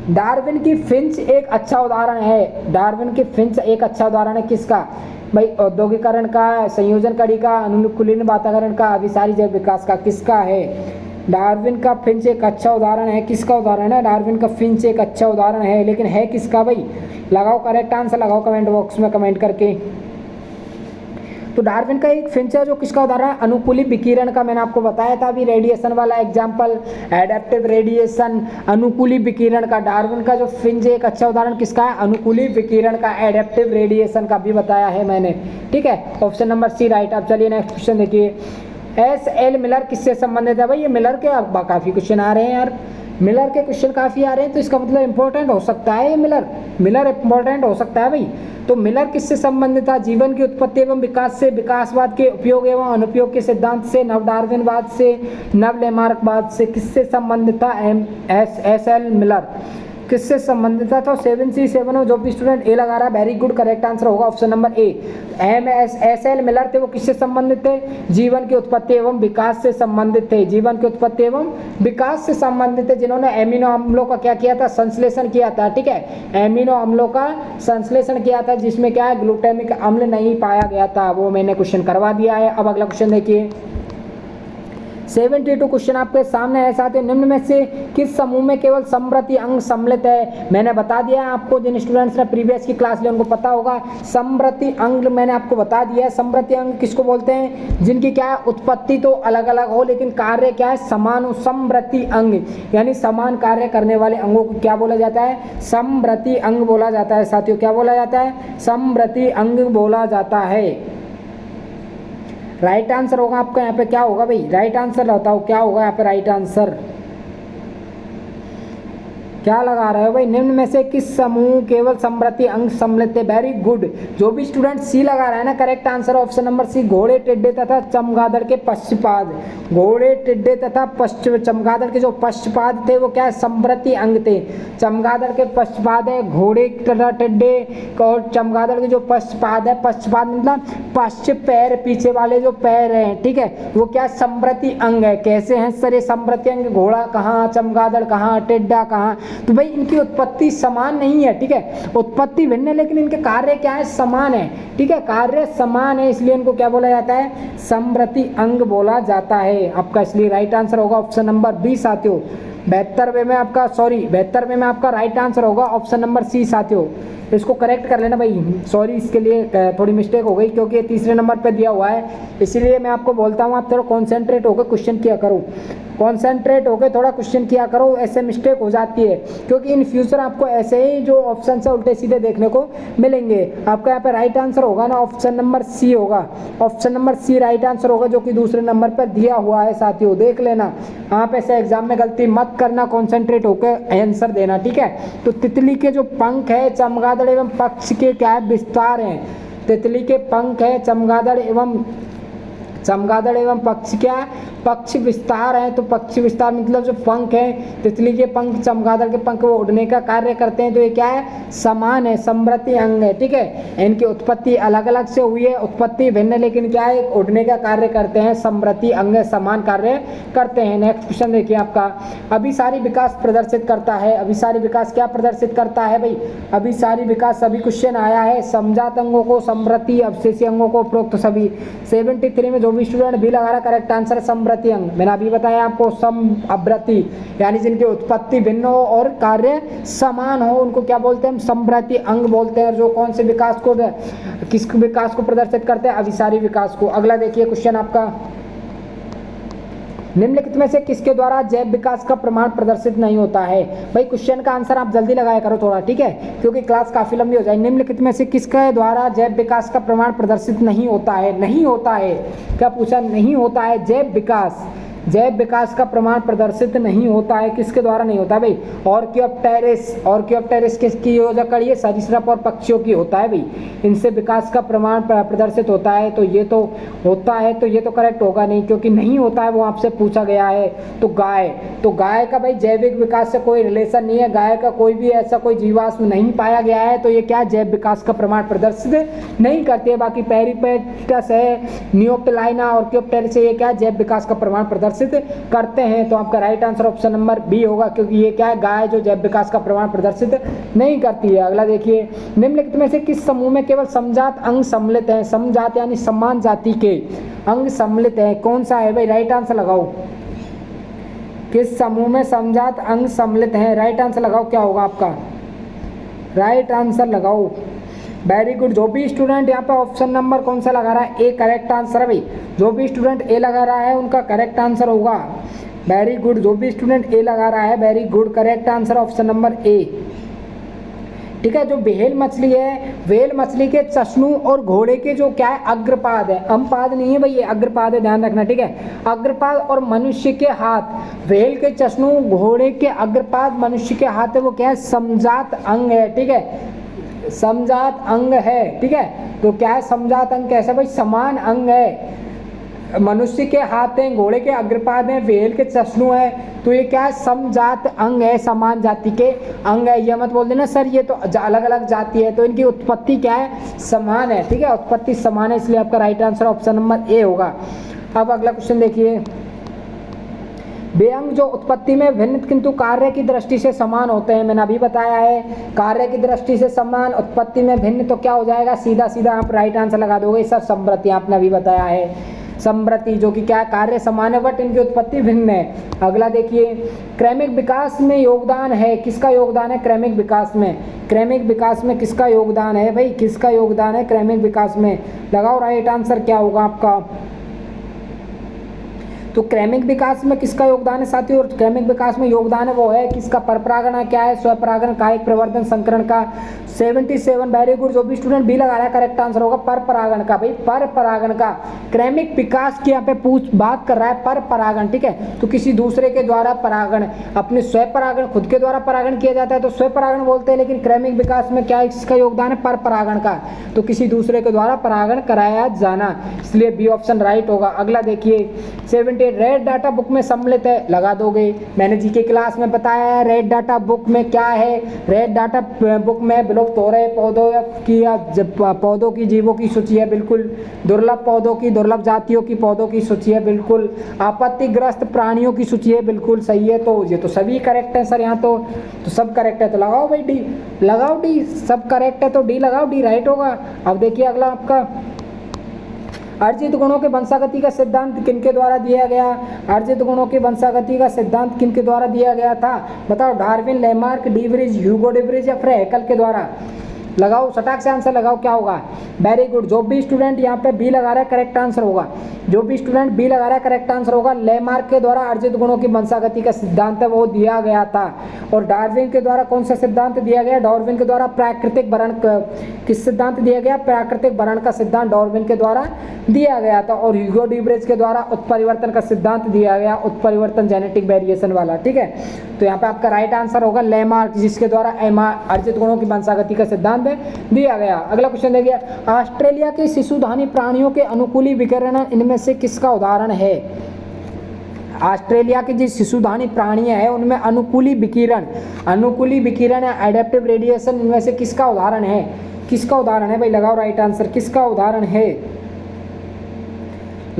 डार्विन की फिंच एक अच्छा उदाहरण है। डार्विन की फिंच एक अच्छा उदाहरण है किसका भाई? औद्योगिकरण का, संयोजन कड़ी का, अनुकूलन वातावरण का, अभिसारी जैव विकास का, किसका है? डार्विन का फिंच एक अच्छा उदाहरण है। किसका उदाहरण है? डार्विन का फिंच एक अच्छा उदाहरण है, लेकिन है किसका भाई? लगाओ करेक्ट आंसर, लगाओ कमेंट बॉक्स में कमेंट करके। तो डार्विन का एक फिंच है जो किसका उदाहरण है? अनुकूली विकिरण का। मैंने आपको बताया था अभी रेडिएशन वाला एग्जांपल, एडेप्टिव रेडिएशन, अनुकूली विकिरण का। डार्विन का जो फिंच है एक अच्छा उदाहरण किसका है? अनुकूली विकिरण का, एडेप्टिव रेडिएशन का भी बताया है मैंने, ठीक है, ऑप्शन नंबर सी राइट। अब चलिए नेक्स्ट क्वेश्चन देखिए। एस एल मिलर किससे संबंधित है भाई? ये मिलर के अब काफ़ी क्वेश्चन आ रहे हैं यार, मिलर के क्वेश्चन काफ़ी आ रहे हैं, तो इसका मतलब इंपॉर्टेंट हो सकता है ये मिलर इंपॉर्टेंट हो सकता है भाई। तो मिलर किससे संबंधित था? जीवन की उत्पत्ति एवं विकास से, विकासवाद के उपयोग एवं अनुपयोग के सिद्धांत से, नवडार्विनवाद से, नवलेमार्कवाद से, किससे संबंधित था? एस एल मिलर किससे संबंधित था? तो 7C7 जो भी स्टूडेंट ए लगा रहा है वेरी गुड, करेक्ट आंसर होगा ऑप्शन नंबर ए। एस एल मिलर थे वो किससे संबंधित थे? जीवन की उत्पत्ति एवं विकास से संबंधित थे। जीवन की उत्पत्ति एवं विकास से संबंधित थे, जिन्होंने एमिनो अम्लों का क्या किया था? संश्लेषण किया था, ठीक है, एमिनो अम्लों का संश्लेषण किया था, जिसमें क्या है? ग्लूटामिक अम्ल नहीं पाया गया था। वो मैंने क्वेश्चन करवा दिया है। अब अगला क्वेश्चन देखिए 72 क्वेश्चन आपके सामने है साथियों। निम्न में से किस समूह में केवल समवर्ती अंग सम्मिलित है? मैंने बता दिया है आपको, जिन स्टूडेंट्स ने प्रीवियस की क्लास ली उनको पता होगा। समवर्ती अंग मैंने आपको बता दिया है। समवर्ती अंग किसको बोलते हैं? जिनकी क्या है? उत्पत्ति तो अलग अलग हो लेकिन कार्य क्या है? समान हो। समवर्ती अंग यानी समान कार्य करने वाले अंगों को क्या बोला जाता है? समवर्ती अंग बोला जाता है साथियों। क्या बोला जाता है? समवर्ती अंग बोला जाता है। राइट आंसर होगा आपका यहाँ पे क्या होगा भाई? राइट आंसर बताओ क्या होगा यहाँ पे राइट आंसर? क्या लगा रहे हो भाई, निम्न में से किस समूह केवल समवर्ती अंग सम्मिलित है। वेरी गुड, जो भी स्टूडेंट सी लगा रहा है ना, correct answer option number C, घोड़े टिड्डे तथा चमगादड़ के पश्चपाद। घोड़े टिड्डे तथा चमगादड़ के जो पश्चपाद थे वो क्या है, समवर्ती अंग थे। चमगादड़ के पश्चपाद है, घोड़े तथा टिड्डे और चमगादड़ के जो पश्चपाद है, पश्चपाद मतलब पश्च पैर, पीछे वाले जो पैर हैं, ठीक है, वो क्या समवर्ती अंग है। कैसे हैं सर ये समवर्ती अंग, घोड़ा कहाँ, चमगादड़ कहाँ, टिड्डा कहाँ, तो भाई इनकी उत्पत्ति समान नहीं है, ठीक है, उत्पत्ति भिन्न है लेकिन इनके कार्य क्या है, समान है, ठीक है, कार्य समान है, इसलिए इनको क्या बोला जाता है, समवर्ती अंग बोला जाता है आपका। इसलिए राइट आंसर होगा ऑप्शन नंबर बी साथियों। 72वें में आपका, सॉरी 72वें में आपका राइट आंसर होगा ऑप्शन नंबर सी साथियों। इसको करेक्ट कर लेना भाई, सॉरी इसके लिए थोड़ी मिस्टेक हो गई क्योंकि ये तीसरे नंबर पे दिया हुआ है, इसीलिए मैं आपको बोलता हूँ आप थोड़ा कॉन्सेंट्रेट होकर क्वेश्चन किया करो, कॉन्सेंट्रेट होकर थोड़ा क्वेश्चन किया करो, ऐसे मिस्टेक हो जाती है क्योंकि इन फ्यूचर आपको ऐसे ही जो ऑप्शन है उल्टे सीधे देखने को मिलेंगे। आपका यहाँ पे राइट आंसर होगा ना ऑप्शन नंबर सी होगा, option number C right answer होगा जो कि दूसरे नंबर पर दिया हुआ है साथियों, देख लेना। आप ऐसे एग्जाम में गलती मत करना, कॉन्सेंट्रेट होकर आंसर देना, ठीक है। तो तितली के जो पंख है, चमगादड़ एवं पक्ष के क्या है, विस्तार हैं। तितली के पंख है, चमगादड़ एवं पक्ष क्या है, पक्ष विस्तार है। तो पक्ष विस्तार मतलब जो पंख है, तितली के पंख, चमगादड़ के पंख, वो उड़ने का कार्य करते हैं, तो ये क्या है, समान है, समवर्ती अंग है, ठीक है। इनकी उत्पत्ति अलग अलग से हुई है, उत्पत्ति भिन्न लेकिन क्या है, उड़ने का कार्य करते हैं, समवर्ती अंग समान कार्य करते हैं। नेक्स्ट क्वेश्चन देखिए आपका, अभिसारी विकास प्रदर्शित करता है। अभिसारी विकास क्या प्रदर्शित करता है भाई, अभिसारी विकास, सभी क्वेश्चन आया है, समजात अंगों को, समवर्ती अवशेषी अंगों को, उपरोक्त सभी। 73 में जो भी स्टूडेंट भी लगा रहा करेक्ट आंसर समवर्ती अंग। मैंने अभी बताया आपको समअवृत्ति यानी जिनकी उत्पत्ति भिन्न हो और कार्य समान हो उनको क्या बोलते हैं, हम समवर्ती अंग बोलते हैं। जो कौन से विकास को, किस विकास को प्रदर्शित करते हैं, अभिसारी विकास को। अगला देखिए क्वेश्चन आपका, निम्नलिखित में से किसके द्वारा जैव विकास का प्रमाण प्रदर्शित नहीं होता है। भाई क्वेश्चन का आंसर आप जल्दी लगाया करो थोड़ा, ठीक है, क्योंकि क्लास काफी लंबी हो जाए। निम्नलिखित में से किसके द्वारा जैव विकास का प्रमाण प्रदर्शित नहीं होता है, नहीं होता है, क्या पूछा, नहीं होता है जैव विकास, जैव विकास का प्रमाण प्रदर्शित नहीं होता है, किसके द्वारा नहीं होता है भाई, ऑर्कियोप्टेरिस, ऑर्कियोप्टेरिस किसकी योजना करिए, सरीसृप और पक्षियों की होता है भाई, इनसे विकास का प्रमाण प्रदर्शित होता है। तो ये तो होता है, तो ये तो करेक्ट होगा नहीं क्योंकि नहीं होता है वो आपसे पूछा गया है। तो गाय का भाई जैविक विकास से कोई रिलेशन नहीं है, गाय का कोई भी ऐसा कोई जीवाश्म नहीं पाया गया है, तो ये क्या जैव विकास का प्रमाण प्रदर्शित नहीं करती है। बाकी पेरिपेटस है, नियोप्टेलाइना, ऑर्कियोप्टेरिस, ये क्या जैव विकास का प्रमाण प्रदर्शित करते हैं। तो आपका right answer option number B होगा क्योंकि ये क्या है, गाय जो जैव विकास का प्रमाण प्रदर्शित नहीं करती है। अगला देखिए, निम्नलिखित में से किस समूह में केवल समजात अंग सम्मिलित हैं। समजात यानी समान जाति के अंग सम्मिलित हैं, कौन सा है भाई, राइट आंसर लगाओ। किस समूह में समजात अंग सम्मिलित हैं, राइट आंसर लगाओ, क्या होगा आपका, राइट आंसर लगाओ। वेरी गुड, जो भी स्टूडेंट यहाँ पे ऑप्शन नंबर कौन सा लगा रहा है, ए करेक्ट आंसर है भाई। जो भी स्टूडेंट ए लगा रहा है उनका करेक्ट आंसर होगा। वेरी गुड, जो भी स्टूडेंट ए लगा रहा है, very good, correct answer option number ए, ठीक है। जो व्हेल मछली है, व्हेल मछली के चश्नू और घोड़े के जो क्या है, अग्रपाद है, अमपाद नहीं है भाई, ये अग्रपाद है, ध्यान रखना, ठीक है। अग्रपाद और मनुष्य के हाथ, व्हेल के चश्नू, घोड़े के अग्रपाद, मनुष्य के हाथ है, वो क्या है, समजात अंग है, ठीक है, समजात अंग है, ठीक है। तो क्या है, समजात अंग कैसे भाई, समान अंग है। मनुष्य के हाथ हैं, घोड़े के अग्रपाद हैं, व्हेल के चश्नू है, तो ये क्या है, समजात अंग है, समान जाति के अंग है। ये मत बोल देना सर ये तो अलग अलग जाति है, तो इनकी उत्पत्ति क्या है, समान है, ठीक है, उत्पत्ति समान है, इसलिए आपका राइट आंसर ऑप्शन नंबर ए होगा। अब अगला क्वेश्चन देखिए, वे अंग जो उत्पत्ति में भिन्न किंतु कार्य की दृष्टि से समान होते हैं। मैंने अभी बताया है, कार्य की दृष्टि से समान, उत्पत्ति में भिन्न, तो क्या हो जाएगा, सीधा सीधा आप राइट आंसर लगा दोगे सर, समवर्ती, आपने अभी बताया है, समवर्ती जो कि क्या कार्य समान है बट इनकी उत्पत्ति भिन्न है। अगला देखिए, क्रमिक विकास में योगदान है, किसका योगदान है क्रमिक विकास में, क्रमिक विकास में किसका योगदान है भाई, किसका योगदान है क्रमिक विकास में, लगाओ राइट आंसर क्या होगा आपका। तो क्रमिक विकास में किसका योगदान है साथियों? और क्रमिक विकास में योगदान है वो है किसका? परपरागण क्या है? स्वपरागण, कायिक प्रवर्धन, संकरण का। 77 वेरी गुड। जो भी स्टूडेंट बी लगा रहा है करेक्ट आंसर होगा परपरागण का। भाई परपरागण का क्रमिक विकास की यहाँ पे बात कर रहा है परपरागण, ठीक है। तो किसी दूसरे के द्वारा परागण, अपने स्वपरागण खुद के द्वारा परागण किया जाता है तो स्वपरागण बोलते हैं, लेकिन क्रमिक विकास में क्या इसका योगदान है? परपरागण का। तो किसी दूसरे के द्वारा परागण कराया जाना, इसलिए बी ऑप्शन राइट होगा। अगला देखिए 78 रेड डाटा बुक में सम्मिलित है, लगा दोगे। मैंने जीके क्लास में बताया है रेड डाटा बुक में क्या है। रेड डाटा बुक में विलुप्त हो रहे पौधों की या पौधों की जीवों की सूची है, बिल्कुल। दुर्लभ पौधों की, दुर्लभ जातियों की पौधों की सूची है, बिल्कुल। आपत्तिग्रस्त प्राणियों की सूची है, बिल्कुल सही है। तो ये तो सभी करेक्ट है सर, यहाँ तो सब करेक्ट है। तो लगाओ भाई डी, लगाओ डी, सब करेक्ट है तो डी लगाओ, डी राइट होगा। अब देखिए अगला आपका अर्जित गुणों के वंशागति का सिद्धांत किनके द्वारा दिया गया? अर्जित गुणों के वंशागति का सिद्धांत किनके द्वारा दिया गया था? बताओ, डार्विन, लेमार्क, डीवरीज, ह्यूगो डीवरीज या फिर हैकल के द्वारा? लगाओ, सटाक से आंसर लगाओ, क्या होगा? Very good. जो भी स्टूडेंट यहाँ पे बी लगा रहा है करेक्ट आंसर होगा। जो भी स्टूडेंट बी लगा रहा है करेक्ट आंसर होगा। लेमार्क के द्वारा अर्जित गुणों की वंशागति का सिद्धांत है वो दिया गया था। और डार्विन के द्वारा कौन सा सिद्धांत दिया गया? डार्विन के द्वारा प्राकृतिक भरण किस सिद्धांत दिया गया? प्राकृतिक भरण का सिद्धांत डार्विन के द्वारा दिया गया था। और ह्यूगो डीवरीज के द्वारा उत्परिवर्तन का सिद्धांत दिया गया, उत्परिवर्तन जेनेटिक वेरिएशन वाला, ठीक है। तो यहाँ पे आपका राइट आंसर होगा लेमार्क, जिसके द्वारा अर्जित गुणों की वंशागति का सिद्धांत दिया गया। अगला क्वेश्चन देखिए, ऑस्ट्रेलिया के शिशुधानी प्राणियों के अनुकूली विकिरण इनमें से किसका उदाहरण है? ऑस्ट्रेलिया के जो शिशुधानी प्राणियां हैं उनमें अनुकूली विकिरण या एडेप्टिव रेडिएशन इनमें से किसका उदाहरण है? किसका उदाहरण है भाई? लगाओ राइट आंसर, किसका उदाहरण है?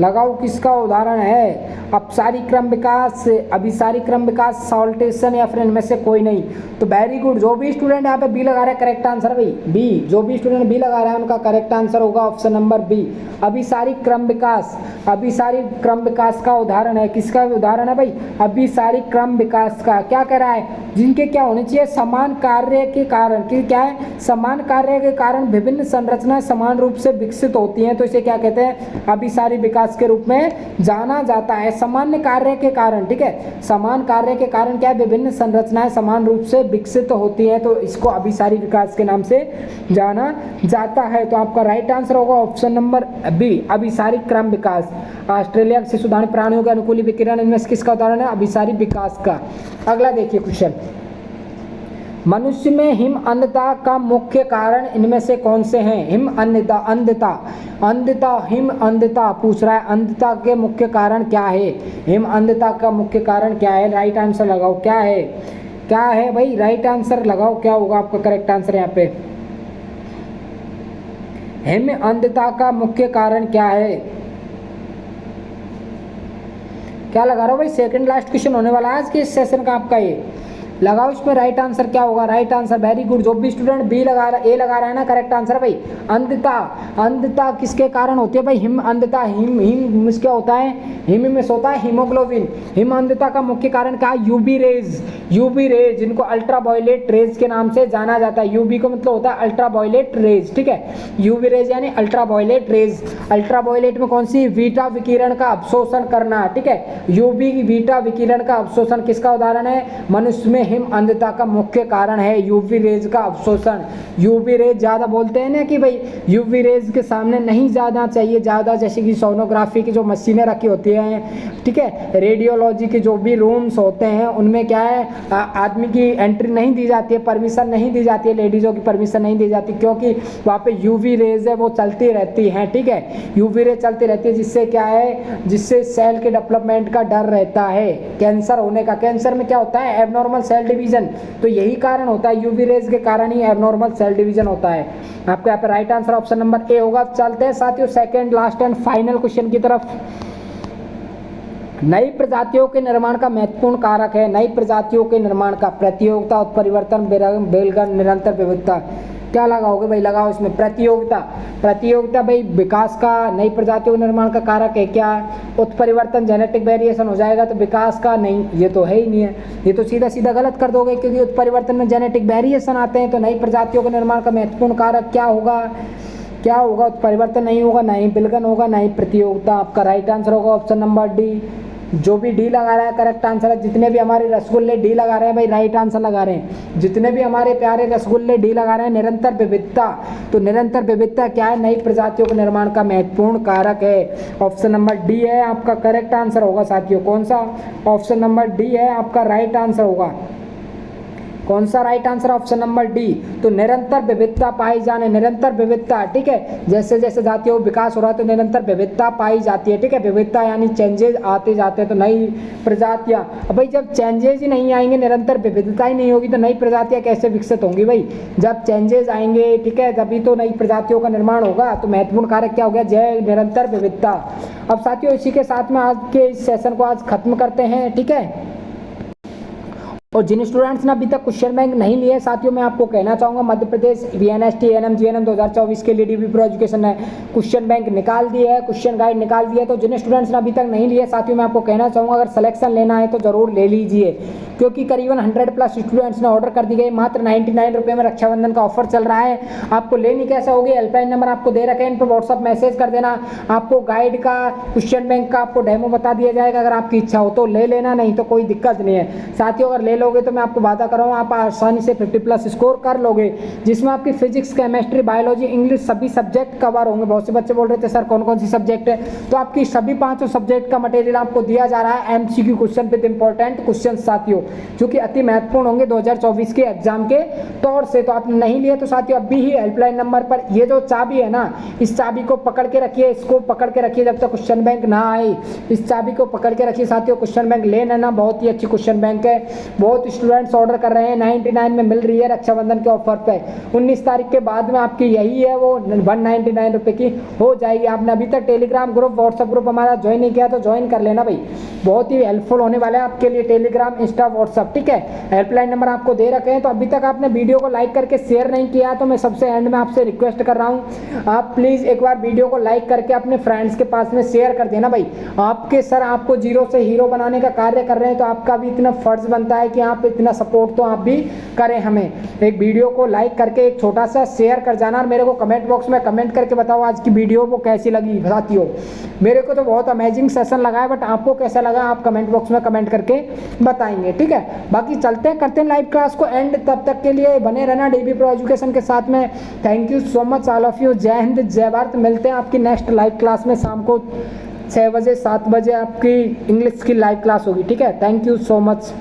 लगाओ, किसका उदाहरण है? अपसारी क्रम विकास, अभिसारी क्रम विकास, सॉल्टेशन या फिर इनमें से कोई नहीं? तो वेरी गुड। जो भी स्टूडेंट यहाँ पे बी लगा रहा है करेक्ट आंसर भाई बी। जो भी स्टूडेंट बी लगा रहा है उनका करेक्ट आंसर होगा ऑप्शन नंबर बी, अभिसारी क्रम विकास। अभिसारी क्रम विकास का उदाहरण है, किसका उदाहरण है भाई? अभिसारी क्रम विकास का। क्या कह रहा है? जिनके क्या होने चाहिए? समान कार्य के कारण, कि क्या है? समान कार्य के कारण विभिन्न संरचनाएं समान रूप से विकसित होती हैं, तो इसे क्या कहते हैं? अभिसारी विकास के रूप में जाना जाता है। सामान्य कार्य के कारण, ठीक है, समान कार्य के कारण क्या है? विभिन्न संरचनाएं समान रूप से विकसित होती हैं, तो इसको अभिसारी विकास के नाम से जाना जाता है। तो आपका राइट आंसर होगा ऑप्शन नंबर बी, अभिसारी क्रम विकास। ऑस्ट्रेलिया के शिशुधानी प्राणियों के अनुकूली विकिरण इनमें से किसका उदाहरण है? अभिसारी विकास का। अगला देखिए क्वेश्चन, मनुष्य में हिम अंधता का मुख्य कारण इनमें से कौन से हैं? हिम अंधता पूछ रहा है। अंधता के मुख्य कारण क्या है? हिम अंधता का मुख्य कारण क्या है? राइट आंसर लगाओ, क्या है? क्या है भाई? राइट आंसर लगाओ, क्या होगा आपका करेक्ट आंसर यहाँ पे? हिम अंधता का मुख्य कारण क्या है? क्या लगा रहा हो भाई? सेकंड लास्ट क्वेश्चन होने वाला है आज के इस सेशन का आपका। ये लगाओ, इसमें राइट आंसर क्या होगा? Right answer very good. जो भी स्टूडेंट बी लगा रहा है, ए लगा रहा है ना, करेक्ट आंसर भाई अंधता किसके कारण होती है भाई? हिम अंधता। हिम क्या होता है? हिम में होता है हीमोग्लोबिन। हिम अंधता का मुख्य कारण क्या है? यूवी रेज, जिनको अल्ट्रावायलेट रेज के नाम से जाना जाता है। यूवी को मतलब होता है अल्ट्रावायलेट रेज, ठीक है। यूवी रेज यानी अल्ट्रावायलेट रेज। अल्ट्रावायलेट में कौन सी? बीटा विकिरण का अवशोषण करना, ठीक है। यूवी बीटा विकिरण का अवशोषण किसका उदाहरण है? मनुष्य में हिम अंधता का मुख्य कारण है यूवी रेज का अवशोषण। यूवी रेज ज्यादा बोलते हैं ना कि भाई यूवी रेज के सामने नहीं जाना चाहिए ज्यादा, जैसे कि सोनोग्राफी की जो मशीनें रखी होती हैं, ठीक है, रेडियोलॉजी के जो भी रूम्स होते हैं उनमें क्या है, आदमी की एंट्री नहीं दी जाती है, परमिशन नहीं दी जाती है, लेडीजों की परमिशन नहीं दी जाती, क्योंकि वहाँ पे यूवी रेज है वो चलती रहती हैं, ठीक है। यूवी रेज चलती रहती है, जिससे क्या है, जिससे सेल के डेवलपमेंट का डर रहता है, कैंसर होने का। कैंसर में क्या होता है? Abnormal cell division. तो यही कारण होता है, यूवी रेज के कारण ही एबनॉर्मल सेल डिवीजन होता है। आपको यहाँ पे राइट आंसर ऑप्शन नंबर ए होगा। चलते हैं साथियों second last and final question की तरफ। नई प्रजातियों के निर्माण का महत्वपूर्ण कारक है। नई प्रजातियों के निर्माण का प्रतियोगिता, उत्परिवर्तन, बेलगन, निरंतर विविधता। क्या लगाओगे भाई? लगाओ इसमें प्रतियोगिता भाई विकास का, नई प्रजातियों के निर्माण का कारक है क्या? उत्परिवर्तन जेनेटिक वेरिएशन हो जाएगा तो विकास का नहीं, ये तो है ही नहीं है, ये तो सीधा सीधा गलत कर दोगे, क्योंकि उत्परिवर्तन में जेनेटिक वेरिएशन आते हैं। तो नई प्रजातियों के निर्माण का महत्वपूर्ण कारक क्या होगा? क्या होगा? उत्परिवर्तन नहीं होगा, ना ही विलगन होगा, ना ही प्रतियोगिता। आपका राइट आंसर होगा ऑप्शन नंबर डी, जो भी डी लगा रहा है करेक्ट आंसर है। जितने भी हमारे रसगुल्ले डी लगा रहे हैं भाई राइट आंसर लगा रहे हैं। जितने भी हमारे प्यारे रसगुल्ले डी लगा रहे हैं। निरंतर विविधता, तो निरंतर विविधता क्या है? नई प्रजातियों के निर्माण का महत्वपूर्ण कारक है। ऑप्शन नंबर डी है आपका करेक्ट आंसर होगा साथियों। कौन सा? ऑप्शन नंबर डी है आपका राइट आंसर होगा। कौन सा right answer? Option number D. तो निरंतर विविधता पाई जाने, निरंतर विविधता, ठीक है, जैसे जैसे जातियों का विकास हो रहा है तो निरंतर विविधता पाई जाती है, ठीक है। विविधता यानी चेंजेस आते जाते हैं तो नई प्रजातियां। अब भाई जब चेंजेस ही नहीं आएंगे, निरंतर विविधता ही नहीं होगी तो नई प्रजातियां कैसे विकसित होंगी भाई? जब चेंजेस आएंगे, ठीक है, तभी तो नई प्रजातियों का निर्माण होगा। तो महत्वपूर्ण कारक क्या हो गया? जय निरंतर विविधता। अब साथियों इसी के साथ में आज के इस सेशन को आज खत्म करते हैं, ठीक है। और जिन स्टूडेंट्स ने अभी तक क्वेश्चन बैंक नहीं लिए साथियों, मैं आपको कहना चाहूँगा Madhya Pradesh VNST ANM GNM 2024 के लिए DB प्रो एजुकेशन ने क्वेश्चन बैंक निकाल दिए है, क्वेश्चन गाइड निकाल दिया है। तो जिन स्टूडेंट्स ने अभी तक नहीं लिए साथियों, मैं आपको कहना चाहूँगा अगर सिलेक्शन लेना है तो ज़रूर ले लीजिए, क्योंकि करीबन 100+ स्टूडेंट्स ने ऑर्डर कर दी गई। मात्र 99 रुपये में रक्षाबंधन का ऑफर चल रहा है। आपको लेनी कैसे होगी? हेल्पलाइन नंबर आपको दे रखे हैं, इन पर व्हाट्सअप मैसेज कर देना। आपको गाइड का, क्वेश्चन बैंक का आपको डेमो बता दिया जाएगा। अगर आपकी इच्छा हो तो ले लेना, नहीं तो कोई दिक्कत नहीं है साथियों। अगर ले लोगे तो मैं आपको वादा कर रहा हूँ आप आसानी से 50+ स्कोर कर लोगे, जिसमें आपकी फिजिक्स, केमिस्ट्री, बायोलॉजी, इंग्लिश सभी सब्जेक्ट कवर होंगे। बहुत से बच्चे बोल रहे थे सर कौन कौन सी सब्जेक्ट है, तो आपकी सभी 5 सब्जेक्ट का मटेरियल आपको दिया जा रहा है। MCQ question with important question साथियों, जो कि अति महत्वपूर्ण होंगे 2024 के एग्जाम के तौर से। तो आपने नहीं लिए तो साथियों अभी ही हेल्पलाइन नंबर पर ये जो चाबी है ना, इस चाबी को पकड़ के रखिए, इसको पकड़ के रखिए जब तक क्वेश्चन बैंक ना आए। इस चाबी को पकड़ के रखिए साथियों, क्वेश्चन बैंक ले लेना, बहुत ही अच्छी क्वेश्चन बैंक है। बहुत स्टूडेंट्स ऑर्डर कर रहे हैं, 99 में मिल रही है रक्षाबंधन के ऑफर पे। 19 तारीख के बाद में आपकी यही है वो 199 रुपये की हो जाएगी। आपने अभी तक टेलीग्राम ग्रुप, व्हाट्सअप ग्रुप हमारा ज्वाइन नहीं किया तो ज्वाइन कर लेना भाई, बहुत ही हेल्पफुल होने वाला है आपके लिए टेलीग्राम, इंस्टा, व्हाट्सअप, ठीक है। हेल्पलाइन नंबर आपको दे रखे हैं। तो अभी तक आपने वीडियो को लाइक करके शेयर नहीं किया तो मैं सबसे एंड में आपसे रिक्वेस्ट कर रहा हूँ, आप प्लीज़ एक बार वीडियो को लाइक करके अपने फ्रेंड्स के पास में शेयर कर देना भाई। आपके सर आपको जीरो से हीरो बनाने का कार्य कर रहे हैं, तो आपका भी इतना फर्ज बनता है कि आप इतना सपोर्ट तो आप भी करें हमें। एक वीडियो को लाइक करके एक छोटा सा शेयर कर जाना और मेरे को कमेंट बॉक्स में कमेंट करके बताओ आज की वीडियो वो कैसी लगी साथियों। मेरे को तो बहुत अमेजिंग सेशन लगा है, बट आपको कैसा लगा आप कमेंट बॉक्स में कमेंट करके बताएंगे, ठीक है। बाकी चलते हैं, करते हैं लाइव क्लास को एंड। तब तक के लिए बने रहना DB प्रो एजुकेशन के साथ में। Thank you so much all of you. जय हिंद, जय भारत। मिलते हैं आपकी नेक्स्ट लाइव क्लास में शाम को 6 बजे 7 बजे आपकी इंग्लिश की लाइव क्लास होगी, ठीक है। Thank you so much.